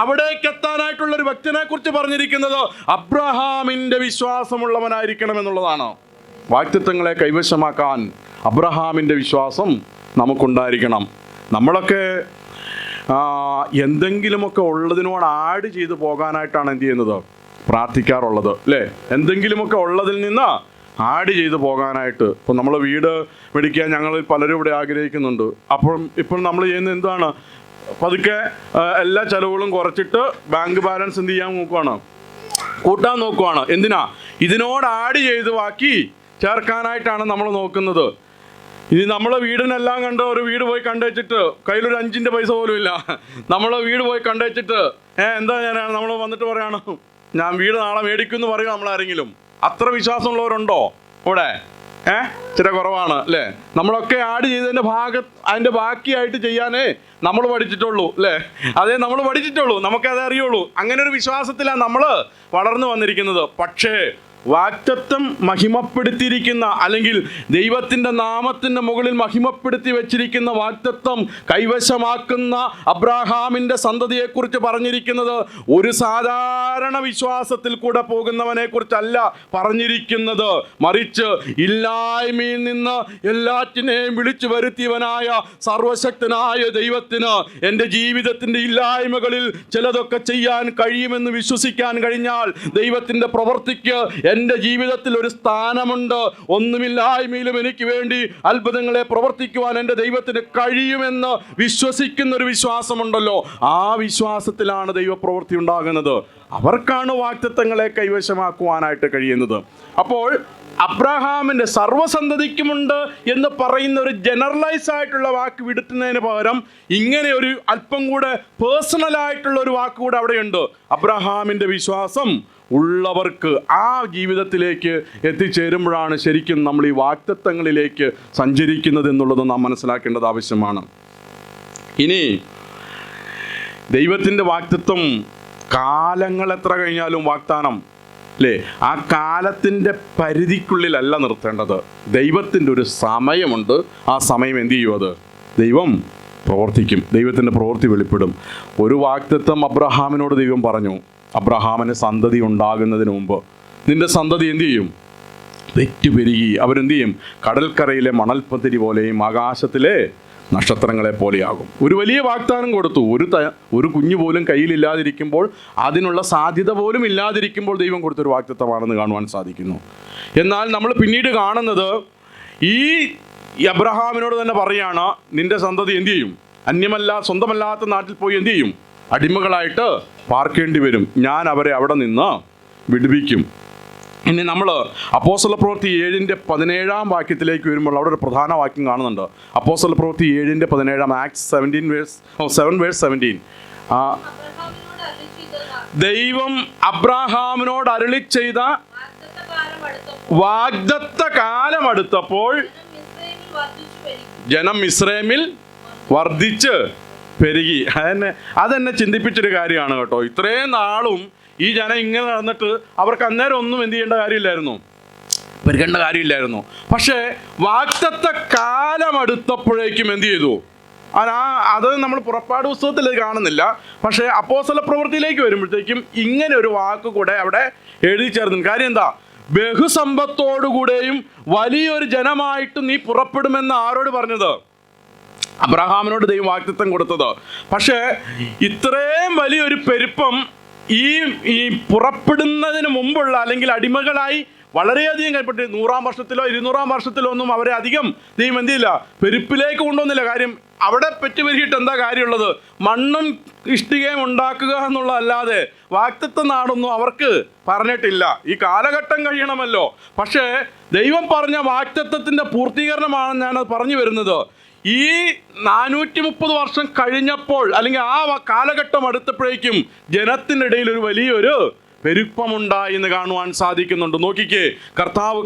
അവിടേക്ക് എത്താനായിട്ടുള്ള ഒരു വ്യക്തിനെ കുറിച്ച് പറഞ്ഞിരിക്കുന്നത് അബ്രഹാമിന്റെ വിശ്വാസമുള്ളവനായിരിക്കണം എന്നുള്ളതാണ്. വാഗ്ദത്തങ്ങളെ കൈവശമാക്കാൻ അബ്രഹാമിന്റെ വിശ്വാസം നമുക്കുണ്ടായിരിക്കണം. നമ്മളൊക്കെ എന്തെങ്കിലുമൊക്കെ ഉള്ളതിനോട് ആഡ് ചെയ്ത് പോകാനായിട്ടാണ് എന്ത് ചെയ്യുന്നത്? പ്രാർത്ഥിക്കാറുള്ളത്, അല്ലേ? എന്തെങ്കിലുമൊക്കെ ഉള്ളതിൽ നിന്ന് ആഡ് ചെയ്ത് പോകാനായിട്ട്. ഇപ്പോൾ നമ്മൾ വീട് മേടിക്കാൻ ഞങ്ങൾ പലരും ഇവിടെ ആഗ്രഹിക്കുന്നുണ്ട്. ഇപ്പോൾ നമ്മൾ ചെയ്യുന്നത് എന്താണ്? പതുക്കെ എല്ലാ ചെലവുകളും കുറച്ചിട്ട് ബാങ്ക് ബാലൻസ് എന്ത് ചെയ്യാൻ നോക്കുവാണ്? കൂട്ടാൻ നോക്കുവാണ്. എന്തിനാ? ഇതിനോട് ആഡ് ചെയ്ത് ബാക്കി ചേർക്കാനായിട്ടാണ് നമ്മൾ നോക്കുന്നത്. ഇനി നമ്മളെ വീടിനെല്ലാം കണ്ട് ഒരു വീട് പോയി കണ്ടുവച്ചിട്ട് കയ്യിലൊരു 5 പൈസ പോലും ഇല്ല, നമ്മളെ വീട് പോയി കണ്ടുവച്ചിട്ട് എന്താ ഞാനാണ് നമ്മൾ വന്നിട്ട് പറയാണ് ഞാൻ വീട് നാളെ മേടിക്കുമെന്ന് പറയും നമ്മളാരെങ്കിലും? അത്ര വിശ്വാസമുള്ളവരുണ്ടോ ഇവിടെ? ഇച്ചിരി കുറവാണ്, അല്ലേ? നമ്മളൊക്കെ ആഡ് ചെയ്തതിൻ്റെ അതിൻ്റെ ബാക്കിയായിട്ട് ചെയ്യാനേ നമ്മൾ പഠിച്ചിട്ടുള്ളൂ, അല്ലേ? അതേ നമ്മൾ പഠിച്ചിട്ടുള്ളൂ, നമുക്കതേ അറിയുള്ളൂ. അങ്ങനെ ഒരു വിശ്വാസത്തിലാണ് നമ്മൾ വളർന്നു വന്നിരിക്കുന്നത്. പക്ഷേ വാഗ്ദത്തം മഹിമപ്പെടുത്തിയിരിക്കുന്ന, അല്ലെങ്കിൽ ദൈവത്തിൻ്റെ നാമത്തിൻ്റെ മുകളിൽ മഹിമപ്പെടുത്തി വെച്ചിരിക്കുന്ന വാഗ്ദത്തം കൈവശമാക്കുന്ന അബ്രഹാമിൻ്റെ സന്തതിയെക്കുറിച്ച് പറഞ്ഞിരിക്കുന്നത് ഒരു സാധാരണ വിശ്വാസത്തിൽ കൂടെ പോകുന്നവനെ കുറിച്ചല്ല പറഞ്ഞിരിക്കുന്നത്. മറിച്ച് ഇല്ലായ്മയിൽ നിന്ന് എല്ലാറ്റിനെയും വിളിച്ചു വരുത്തിയവനായ സർവശക്തനായ ദൈവത്തിന് എൻ്റെ ജീവിതത്തിൻ്റെ ഇല്ലായ്മകളിൽ ചിലതൊക്കെ ചെയ്യാൻ കഴിയുമെന്ന് വിശ്വസിക്കാൻ കഴിഞ്ഞാൽ ദൈവത്തിൻ്റെ പ്രവൃത്തിക്ക് എൻ്റെ ജീവിതത്തിൽ ഒരു സ്ഥാനമുണ്ട്. ഒന്നുമില്ലായ്മയിലും എനിക്ക് വേണ്ടി അത്ഭുതങ്ങളെ പ്രവർത്തിക്കുവാൻ എൻ്റെ ദൈവത്തിന് കഴിയുമെന്ന് വിശ്വസിക്കുന്ന ഒരു വിശ്വാസമുണ്ടല്ലോ, ആ വിശ്വാസത്തിലാണ് ദൈവപ്രവൃത്തി ഉണ്ടാകുന്നത്. അവർക്കാണ് വാഗ്ദത്തങ്ങളെ കൈവശമാക്കുവാനായിട്ട് കഴിയുന്നത്. അപ്പോൾ അബ്രഹാമിൻ്റെ സർവ്വസന്തതിക്കുമുണ്ട് എന്ന് പറയുന്ന ഒരു ജനറലൈസ് ആയിട്ടുള്ള വാക്ക് വിടുത്തുന്നതിന് പകരം ഇങ്ങനെ ഒരു അല്പം കൂടെ പേഴ്സണലായിട്ടുള്ള ഒരു വാക്ക് കൂടെ അവിടെയുണ്ട്. അബ്രഹാമിൻ്റെ വിശ്വാസം ഉള്ളവർക്ക് ആ ജീവിതത്തിലേക്ക് എത്തിച്ചേരുമ്പോഴാണ് ശരിക്കും നമ്മൾ ഈ വാഗ്ദത്തങ്ങളിലേക്ക് സഞ്ചരിക്കുന്നത് എന്നുള്ളത് നാം മനസ്സിലാക്കേണ്ടത് ആവശ്യമാണ്. ഇനി ദൈവത്തിൻ്റെ വാഗ്ദത്തം കാലങ്ങൾ എത്ര കഴിഞ്ഞാലും വാഗ്ദാനം അല്ലേ, ആ കാലത്തിൻ്റെ പരിധിക്കുള്ളിലല്ല നിർത്തേണ്ടത്. ദൈവത്തിൻ്റെ ഒരു സമയമുണ്ട്. ആ സമയം എന്ത് ചെയ്യും? അത് ദൈവം പ്രവർത്തിക്കും. ദൈവത്തിൻ്റെ പ്രവൃത്തി വെളിപ്പെടും. ഒരു വാഗ്ദത്തം അബ്രഹാമിനോട് ദൈവം പറഞ്ഞു, അബ്രഹാമിന് സന്തതി ഉണ്ടാകുന്നതിന് മുമ്പ് നിന്റെ സന്തതി എന്ത് ചെയ്യും? പെറ്റുപെരുകി അവരെന്ത് ചെയ്യും? കടൽക്കരയിലെ മണൽപ്പത്തിരി പോലെയും ആകാശത്തിലെ നക്ഷത്രങ്ങളെ പോലെയാകും. ഒരു വലിയ വാഗ്ദാനം കൊടുത്തു. ഒരു കുഞ്ഞു പോലും കയ്യിലില്ലാതിരിക്കുമ്പോൾ, അതിനുള്ള സാധ്യത പോലും ഇല്ലാതിരിക്കുമ്പോൾ ദൈവം കൊടുത്തൊരു വാഗ്ദത്തമാണെന്ന് കാണുവാൻ സാധിക്കുന്നു. എന്നാൽ നമ്മൾ പിന്നീട് കാണുന്നത് ഈ അബ്രഹാമിനോട് തന്നെ പറയാണ്, നിന്റെ സന്തതി എന്ത് ചെയ്യും? സ്വന്തമല്ലാത്ത നാട്ടിൽ പോയി എന്ത് ചെയ്യും? അടിമകളായിട്ട് പാർക്കേണ്ടി വരും. ഞാൻ അവരെ അവിടെ നിന്ന് വിടുവിക്കും. ഇനി നമ്മൾ അപ്പോസ്തല പ്രവൃത്തി 7:17 വാക്യത്തിലേക്ക് വരുമ്പോൾ അവിടെ ഒരു പ്രധാന വാക്യം കാണുന്നുണ്ട്. അപ്പോസ്തല പ്രവൃത്തി 7:17, Acts 7:17. ദൈവം അബ്രഹാമിനോട് അരുളി ചെയ്ത വാഗ്ദത്ത കാലം അടുത്തപ്പോൾ ജനം മിസ്രൈമിൽ വർദ്ധിച്ച് പെരുകി. അതെന്നെ ചിന്തിപ്പിച്ചൊരു കാര്യമാണ് കേട്ടോ. ഇത്രയും നാളും ഈ ജനം ഇങ്ങനെ നടന്നിട്ട് അവർക്ക് അന്നേരം ഒന്നും എന്ത് ചെയ്യേണ്ട കാര്യമില്ലായിരുന്നു, പെരുകേണ്ട കാര്യമില്ലായിരുന്നു. പക്ഷേ വാഗ്ദത്ത കാലം അടുത്തപ്പോഴേക്കും എന്ത് ചെയ്തു? അത് നമ്മൾ പുറപ്പാട് പുസ്തകത്തിൽ കാണുന്നില്ല. പക്ഷേ അപ്പോസ്തല പ്രവൃത്തിയിലേക്ക് വരുമ്പോഴത്തേക്കും ഇങ്ങനെ ഒരു വാക്ക് കൂടെ അവിടെ എഴുതി ചേർന്നു. കാര്യം എന്താ? ബഹുസമ്പത്തോടുകൂടെയും വലിയൊരു ജനമായിട്ട് നീ പുറപ്പെടുമെന്ന് ആരോട് പറഞ്ഞത്? അബ്രഹാമിനോട് ദൈവം വാഗ്ദത്തം കൊടുത്തത്. പക്ഷേ ഇത്രയും വലിയൊരു പെരുപ്പം ഈ പുറപ്പെടുന്നതിന് മുമ്പുള്ള, അല്ലെങ്കിൽ അടിമകളായി വളരെയധികം കൈപ്പെട്ട് 100-ാം വർഷത്തിലോ 200-ാം വർഷത്തിലോ ഒന്നും അവരെ അധികം ദൈവം എന്ത് ചെയ്യില്ല, പെരുപ്പിലേക്ക് കൊണ്ടുവന്നില്ല. കാര്യം അവിടെ പെറ്റുപെരുകിയിട്ട് എന്താ കാര്യമുള്ളത്? മണ്ണും ഇഷ്ടികയും ഉണ്ടാക്കുക എന്നുള്ളതല്ലാതെ വാഗ്ദത്ത നാടൊന്നും അവർക്ക് പറഞ്ഞിട്ടില്ല. ഈ കാലഘട്ടം കഴിയണമല്ലോ. പക്ഷേ ദൈവം പറഞ്ഞ വാഗ്ദത്തത്തിൻ്റെ പൂർത്തീകരണമാണ് ഞാനത് പറഞ്ഞു വരുന്നത്. ഈ 430 വർഷം കഴിഞ്ഞപ്പോൾ, അല്ലെങ്കിൽ ആ കാലഘട്ടം അടുത്തപ്പോഴേക്കും ജനത്തിനിടയിൽ ഒരു വലിയൊരു പെരുപ്പമുണ്ടായി എന്ന് കാണുവാൻ സാധിക്കുന്നുണ്ട്. നോക്കിക്കേ, കർത്താവ്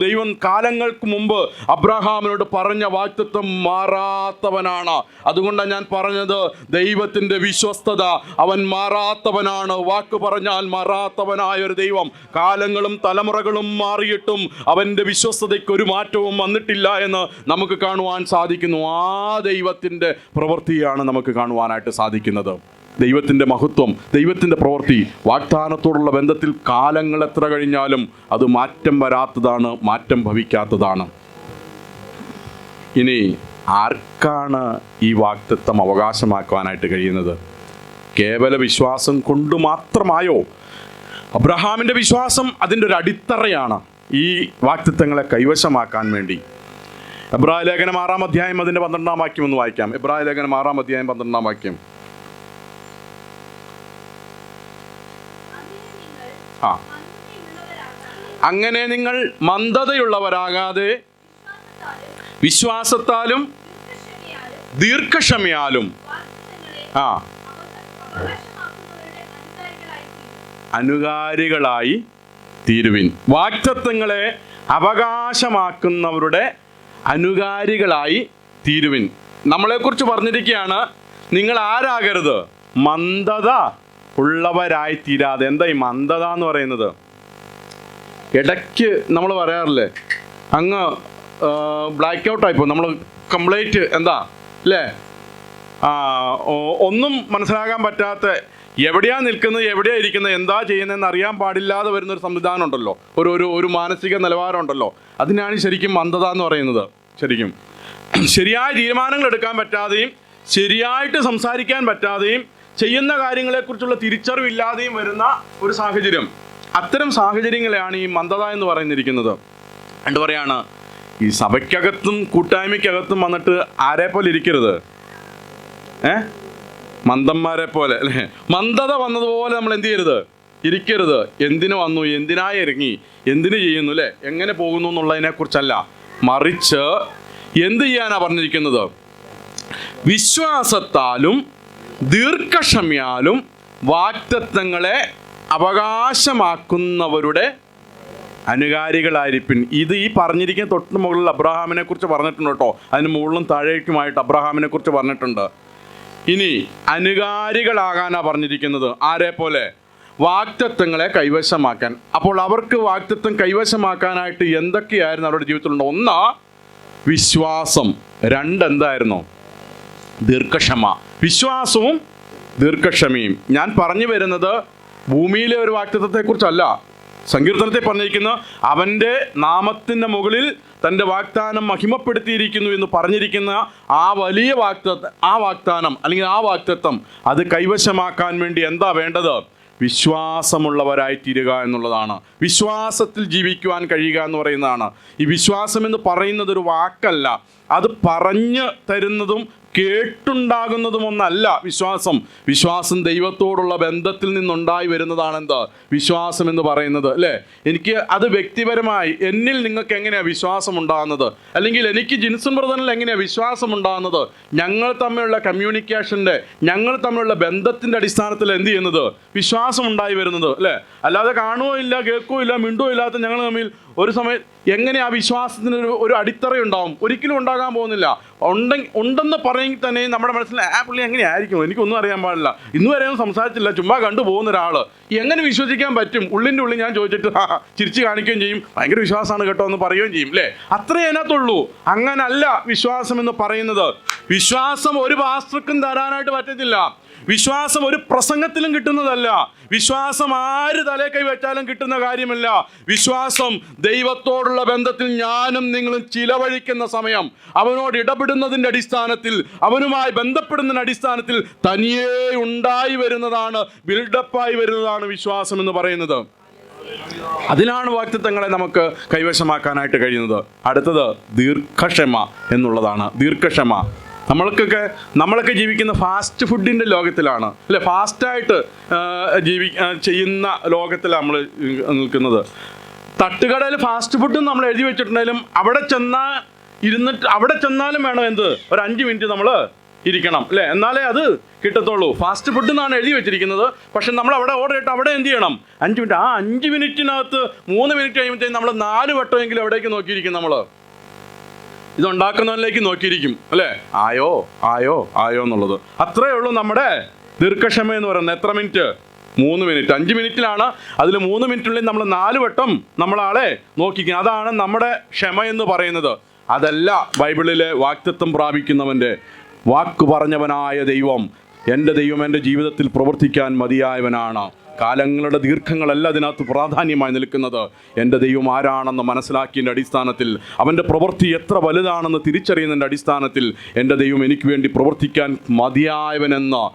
ദൈവം കാലങ്ങൾക്ക് മുമ്പ് അബ്രഹാമിനോട് പറഞ്ഞ വാഗ്ദത്തം മാറാത്തവനാണ്. അതുകൊണ്ടാണ് ഞാൻ പറഞ്ഞത്, ദൈവത്തിൻ്റെ വിശ്വസ്തത, അവൻ മാറാത്തവനാണ്. വാക്ക് പറഞ്ഞാൽ മാറാത്തവനായ ഒരു ദൈവം. കാലങ്ങളും തലമുറകളും മാറിയിട്ടും അവൻ്റെ വിശ്വസ്തതയ്ക്ക് ഒരു മാറ്റവും വന്നിട്ടില്ല എന്ന് നമുക്ക് കാണുവാൻ സാധിക്കുന്നു. ആ ദൈവത്തിൻ്റെ പ്രവൃത്തിയാണ് നമുക്ക് കാണുവാനായിട്ട് സാധിക്കുന്നത്. ദൈവത്തിൻ്റെ മഹത്വം, ദൈവത്തിൻ്റെ പ്രവൃത്തി, വാഗ്ദാനത്തോടുള്ള ബന്ധത്തിൽ കാലങ്ങൾ എത്ര കഴിഞ്ഞാലും അത് മാറ്റം വരാത്തതാണ്, മാറ്റം ഭവിക്കാത്തതാണ്. ഇനി ആർക്കാണ് ഈ വാഗ്ദത്തം അവകാശമാക്കുവാനായിട്ട് കഴിയുന്നത്? കേവല വിശ്വാസം കൊണ്ട് മാത്രമായോ? അബ്രഹാമിൻ്റെ വിശ്വാസം അതിൻ്റെ ഒരു അടിത്തറയാണ് ഈ വാഗ്ദത്തങ്ങളെ കൈവശമാക്കാൻ വേണ്ടി. എബ്രായ ലേഖനം 6-ാം അധ്യായം അതിൻ്റെ 12-ാം വാക്യം ഒന്ന് വായിക്കാം. എബ്രായ ലേഖനം 6-ാം അധ്യായം 12-ാം വാക്യം. അങ്ങനെ നിങ്ങൾ മന്ദതയുള്ളവരാകാതെ വിശ്വാസത്താലും ദീർഘക്ഷമയാലും അനുകാരികളായി തീരുവിൻ. വാഗ്ദത്തങ്ങളെ അവകാശമാക്കുന്നവരുടെ അനുകാരികളായി തീരുവിൻ. നമ്മളെക്കുറിച്ച് പറഞ്ഞിരിക്കുകയാണ്, നിങ്ങൾ ആരാകരുത്? മന്ദത ഉള്ളവരായി തീരാതെ. എന്താ ഈ മന്ദത എന്ന് പറയുന്നത്? ഇടയ്ക്ക് നമ്മൾ പറയാറില്ലേ, അങ്ങ് ബ്ലാക്ക് ഔട്ട് ആയിപ്പോ, നമ്മൾ കംപ്ലീറ്റ് എന്താ അല്ലേ, ഒന്നും മനസ്സിലാക്കാൻ പറ്റാത്ത, എവിടെയാണ് നിൽക്കുന്നത്, എവിടെയാണ് ഇരിക്കുന്നത്, എന്താ ചെയ്യുന്നതെന്ന് അറിയാൻ പാടില്ലാതെ വരുന്നൊരു സംവിധാനം ഉണ്ടല്ലോ, ഒരു മാനസിക നിലവാരം ഉണ്ടല്ലോ. അതിനാണ് ശരിക്കും മന്ദത എന്ന് പറയുന്നത്. ശരിക്കും ശരിയായ തീരുമാനങ്ങൾ എടുക്കാൻ പറ്റാതെയും ശരിയായിട്ട് സംസാരിക്കാൻ പറ്റാതെയും ചെയ്യുന്ന കാര്യങ്ങളെക്കുറിച്ചുള്ള തിരിച്ചറിവില്ലാതെയും വരുന്ന ഒരു സാഹചര്യം. അത്തരം സാഹചര്യങ്ങളെയാണ് ഈ മന്ദത എന്ന് പറയുന്നിരിക്കുന്നത്. എന്നിട്ട് പറയാണ്, ഈ സഭയ്ക്കകത്തും കൂട്ടായ്മയ്ക്കകത്തും വന്നിട്ട് ആരെ പോലെ ഇരിക്കരുത്, മന്ദന്മാരെ പോലെ അല്ലേ. മന്ദത വന്നതുപോലെ നമ്മൾ എന്ത് ചെയ്യരുത്, ഇരിക്കരുത്. എന്തിനു വന്നു, എന്തിനായി ഇറങ്ങി, എന്തിനു ചെയ്യുന്നു അല്ലേ, എങ്ങനെ പോകുന്നു എന്നുള്ളതിനെ കുറിച്ചല്ല, മറിച്ച് എന്ത് ചെയ്യാനാ പറഞ്ഞിരിക്കുന്നത്? വിശ്വാസത്താലും ദീർഘക്ഷമയാലും വാഗ്ദത്തങ്ങളെ അവകാശമാക്കുന്നവരുടെ അനുകാരികളായിരിക്കും. ഇത് ഈ പറഞ്ഞിരിക്കുന്ന തൊട്ട് മുകളിൽ അബ്രഹാമിനെ കുറിച്ച് പറഞ്ഞിട്ടുണ്ട് കേട്ടോ. അതിന് മുകളിലും താഴേക്കുമായിട്ട് അബ്രഹാമിനെ കുറിച്ച് പറഞ്ഞിട്ടുണ്ട്. ഇനി അനുകാരികളാകാനാ പറഞ്ഞിരിക്കുന്നത്. ആരെ പോലെ? വാഗ്ദത്തങ്ങളെ കൈവശമാക്കാൻ. അപ്പോൾ അവർക്ക് വാഗ്ദത്തം കൈവശമാക്കാനായിട്ട് എന്തൊക്കെയായിരുന്നു അവരുടെ ജീവിതത്തിലുണ്ടോ? ഒന്ന്, വിശ്വാസം. രണ്ടെന്തായിരുന്നു? ദീർഘക്ഷമ. വിശ്വാസവും ദീർഘക്ഷമയും. ഞാൻ പറഞ്ഞു വരുന്നത് ഭൂമിയിലെ ഒരു വാഗ്ദത്തത്തെക്കുറിച്ചല്ല. സങ്കീർത്തനത്തെ പറഞ്ഞിരിക്കുന്ന അവൻ്റെ നാമത്തിൻ്റെ മുകളിൽ തൻ്റെ വാഗ്ദാനം മഹിമപ്പെടുത്തിയിരിക്കുന്നു എന്ന് പറഞ്ഞിരിക്കുന്ന ആ വലിയ വാഗ്ദാനം അല്ലെങ്കിൽ ആ വാഗ്ദത്തം അത് കൈവശമാക്കാൻ വേണ്ടി എന്താ വേണ്ടത്? വിശ്വാസമുള്ളവരായി തീരുക എന്നുള്ളതാണ്. വിശ്വാസത്തിൽ ജീവിക്കുവാൻ കഴിയുക എന്ന് പറയുന്നതാണ്. ഈ വിശ്വാസം എന്ന് പറയുന്നത് ഒരു വാക്കല്ല, അത് പറഞ്ഞു തരുന്നതും കേട്ടുണ്ടാകുന്നതും ഒന്നല്ല വിശ്വാസം. വിശ്വാസം ദൈവത്തോടുള്ള ബന്ധത്തിൽ നിന്നുണ്ടായി വരുന്നതാണ് എന്ത്? വിശ്വാസം എന്ന് പറയുന്നത്, അല്ലേ? എനിക്ക് അത് വ്യക്തിപരമായി എന്നിൽ നിങ്ങൾക്ക് എങ്ങനെയാണ് വിശ്വാസം ഉണ്ടാകുന്നത്? അല്ലെങ്കിൽ എനിക്ക് ജിൻസൺ ബ്രദറിൽ എങ്ങനെയാണ് വിശ്വാസം ഉണ്ടാകുന്നത്? ഞങ്ങൾ തമ്മിലുള്ള കമ്മ്യൂണിക്കേഷൻ്റെ, ഞങ്ങൾ തമ്മിലുള്ള ബന്ധത്തിൻ്റെ അടിസ്ഥാനത്തിൽ എന്ത് ചെയ്യുന്നത്? വിശ്വാസം ഉണ്ടായി വരുന്നത്, അല്ലേ? അല്ലാതെ കാണുകയോ ഇല്ല, കേൾക്കുകയോ ഇല്ല, മിണ്ടുകയോ ഇല്ലാത്ത ഞങ്ങൾ തമ്മിൽ ഒരു സമയം എങ്ങനെ ആ വിശ്വാസത്തിന് ഒരു അടിത്തറ ഉണ്ടാവും? ഒരിക്കലും ഉണ്ടാകാൻ പോകുന്നില്ല. ഉണ്ടെന്ന് പറയെങ്കിൽ തന്നെ നമ്മുടെ മനസ്സിൽ പുള്ളി എങ്ങനെയായിരിക്കും, എനിക്കൊന്നും അറിയാൻ പാടില്ല, ഇന്നു വരെ ഒന്നും സംസാരിച്ചില്ല, ചുമ്മാ കണ്ടു പോകുന്ന ഒരാൾ എങ്ങനെ വിശ്വസിക്കാൻ പറ്റും? ഉള്ളിൻ്റെ ഉള്ളിൽ ഞാൻ ചോദിച്ചിട്ട് ചിരിച്ച് കാണിക്കുകയും ചെയ്യും, ഭയങ്കര വിശ്വാസമാണ് കേട്ടോ എന്ന് പറയുകയും ചെയ്യും, അല്ലേ? അത്രേ അതിനകത്തുള്ളൂ. അങ്ങനല്ല വിശ്വാസം എന്ന് പറയുന്നത്. വിശ്വാസം ഒരു പാസ്റ്റർക്കും തരാനായിട്ട് പറ്റത്തില്ല. വിശ്വാസം ഒരു പ്രസംഗത്തിലും കിട്ടുന്നതല്ല. വിശ്വാസം ആര് തലേ കൈ വെച്ചാലും കിട്ടുന്ന കാര്യമല്ല. വിശ്വാസം ദൈവത്തോടുള്ള ബന്ധത്തിൽ ഞാനും നിങ്ങളും ചിലവഴിക്കുന്ന സമയം, അവനോട് ഇടപെടുന്നതിൻ്റെ അടിസ്ഥാനത്തിൽ, അവനുമായി ബന്ധപ്പെടുന്നതിൻ്റെ അടിസ്ഥാനത്തിൽ തനിയേ ഉണ്ടായി വരുന്നതാണ്, ബിൽഡപ്പായി വരുന്നതാണ് വിശ്വാസം എന്ന് പറയുന്നത്. അതിലാണ് വാഗ്ദത്തങ്ങളെ നമുക്ക് കൈവശമാക്കാനായിട്ട് കഴിയുന്നത്. അടുത്തത് ദീർഘക്ഷമ എന്നുള്ളതാണ്. ദീർഘക്ഷമ. നമ്മളൊക്കെ ജീവിക്കുന്ന ഫാസ്റ്റ് ഫുഡിൻ്റെ ലോകത്തിലാണ്, അല്ലെ? ഫാസ്റ്റായിട്ട് ചെയ്യുന്ന ലോകത്തിലാണ് നമ്മൾ നിൽക്കുന്നത്. തട്ടുകടയിൽ ഫാസ്റ്റ് ഫുഡും നമ്മൾ എഴുതി വെച്ചിട്ടുണ്ടെങ്കിലും അവിടെ ചെന്നാലും വേണം എന്ത്? ഒരു 5 മിനിറ്റ് നമ്മൾ ഇരിക്കണം, അല്ലേ? എന്നാലേ അത് കിട്ടത്തുള്ളൂ. ഫാസ്റ്റ് ഫുഡ് എന്നാണ് എഴുതി വെച്ചിരിക്കുന്നത്. പക്ഷെ നമ്മൾ അവിടെ ഓർഡർ ചെയ്തിട്ട് അവിടെ എന്ത് ചെയ്യണം? 5 മിനിറ്റ്. ആ 5 മിനിറ്റിനകത്ത് 3 മിനിറ്റ് കഴിയുമ്പോഴത്തേക്കും നമ്മൾ 4 വട്ടമെങ്കിലും എവിടേക്ക് നോക്കിയിരിക്കും? നമ്മൾ ഇതുണ്ടാക്കുന്നവരിലേക്ക് നോക്കിയിരിക്കും, അല്ലേ? ആയോ ആയോ ആയോ എന്നുള്ളത്. അത്രയേ ഉള്ളൂ നമ്മുടെ ദീർഘക്ഷമ എന്ന് പറയുന്നത്. എത്ര മിനിറ്റ്? 3 മിനിറ്റ്. 5 മിനിറ്റിലാണ്. അതിൽ 3 മിനിറ്റിനുള്ളിൽ നമ്മൾ 4 വട്ടം നമ്മളാളെ നോക്കിക്കുക. അതാണ് നമ്മുടെ ക്ഷമ എന്ന് പറയുന്നത്. അതല്ല ബൈബിളിലെ വാഗ്ദത്തം പ്രാപിക്കുന്നവൻ്റെ വാക്ക് പറഞ്ഞവനായ ദൈവം, എൻ്റെ ദൈവം എൻ്റെ ജീവിതത്തിൽ പ്രവർത്തിക്കാൻ മതിയായവനാണ്. കാലങ്ങളുടെ ദീർഘങ്ങളല്ല അതിനകത്ത് പ്രാധാന്യമായി നിൽക്കുന്നത്. എൻ്റെ ദൈവം ആരാണെന്ന് മനസ്സിലാക്കിയതിൻ്റെ അടിസ്ഥാനത്തിൽ, അവൻ്റെ പ്രവൃത്തി എത്ര വലുതാണെന്ന് തിരിച്ചറിയുന്നതിൻ്റെ അടിസ്ഥാനത്തിൽ എൻ്റെ ദൈവം എനിക്ക് വേണ്ടി പ്രവർത്തിക്കാൻ മതിയായവനെന്ന്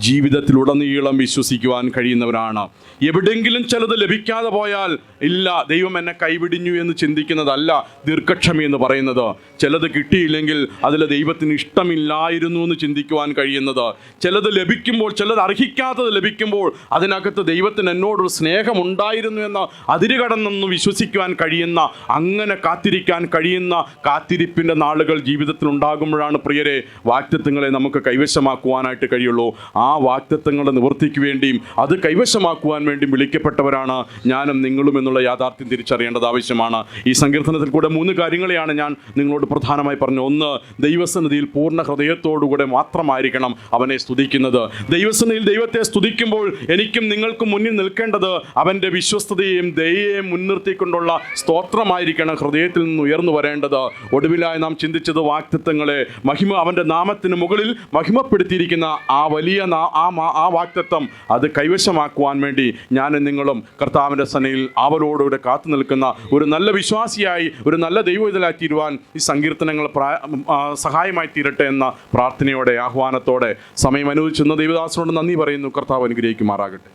ജീവിതത്തിലുടനീളം വിശ്വസിക്കുവാൻ കഴിയുന്നവരാണ്. എവിടെയെങ്കിലും ചിലത് ലഭിക്കാതെ പോയാൽ ഇല്ല, ദൈവം എന്നെ കൈവിടിഞ്ഞു എന്ന് ചിന്തിക്കുന്നതല്ല ദീർഘക്ഷമ എന്ന് പറയുന്നത്. ചിലത് കിട്ടിയില്ലെങ്കിൽ അതിൽ ദൈവത്തിന് ഇഷ്ടമില്ലായിരുന്നു എന്ന് ചിന്തിക്കുവാൻ കഴിയുന്നത്. ചിലത് ലഭിക്കുമ്പോൾ, ചിലത് അർഹിക്കാത്തത് ലഭിക്കുമ്പോൾ അതിനകത്ത് ദൈവത്തിന് എന്നോടൊരു സ്നേഹമുണ്ടായിരുന്നു എന്ന് അതിരുകടന്നെന്ന് വിശ്വസിക്കുവാൻ കഴിയുന്ന, അങ്ങനെ കാത്തിരിക്കാൻ കഴിയുന്ന കാത്തിരിപ്പിൻ്റെ നാളുകൾ ജീവിതത്തിൽ ഉണ്ടാകുമ്പോഴാണ് പ്രിയരെ വാഗ്ദത്തങ്ങളെ നമുക്ക് കൈവശമാക്കുവാനായിട്ട് കഴിയുള്ളൂ. ആ വാഗ്ദത്തങ്ങളുടെ നിവൃത്തിക്ക് വേണ്ടിയും അത് കൈവശമാക്കുവാൻ വേണ്ടിയും വിളിക്കപ്പെട്ടവരാണ് ഞാനും നിങ്ങളും എന്നുള്ള യാഥാർത്ഥ്യം തിരിച്ചറിയേണ്ടത് ആവശ്യമാണ്. ഈ സങ്കീർത്തനത്തിൽ കൂടെ 3 കാര്യങ്ങളെയാണ് ഞാൻ നിങ്ങളോട് പ്രധാനമായി പറഞ്ഞു. ഒന്ന്, ദൈവസന്നിധിയിൽ പൂർണ്ണ ഹൃദയത്തോടുകൂടെ മാത്രമായിരിക്കണം അവനെ സ്തുതിക്കുന്നത്. ദൈവസന്നിധിയിൽ ദൈവത്തെ സ്തുതിക്കുമ്പോൾ എനിക്കും നിങ്ങൾക്കും മുന്നിൽ നിൽക്കേണ്ടത് അവൻ്റെ വിശ്വസ്തതയെയും ദയയെയും മുൻനിർത്തിക്കൊണ്ടുള്ള സ്തോത്രമായിരിക്കണം ഹൃദയത്തിൽ നിന്ന് ഉയർന്നു വരേണ്ടത്. ഒടുവിലായി നാം ചിന്തിച്ചത് വാഗ്ദത്തങ്ങളെ അവൻ്റെ നാമത്തിന് മുകളിൽ മഹിമപ്പെടുത്തിയിരിക്കുന്ന ആ വലിയ ആ വാഗ്ദത്തം അത് കൈവശമാക്കുവാൻ വേണ്ടി ഞാനും നിങ്ങളും കർത്താവിൻ്റെ സന്നിധിയിൽ അവരോടുകൂടെ കാത്തു നിൽക്കുന്ന ഒരു നല്ല വിശ്വാസിയായി, ഒരു നല്ല ദൈവവിധലായി തീരുവാൻ ഈ സങ്കീർത്തനങ്ങൾ സഹായമായി തീരട്ടെ എന്ന പ്രാർത്ഥനയോടെ, ആഹ്വാനത്തോടെ സമയം അനുവദിച്ചെന്ന ദൈവദാസനോട് നന്ദി പറയുന്നു. കർത്താവ് അനുഗ്രഹിക്കുമാറാകട്ടെ.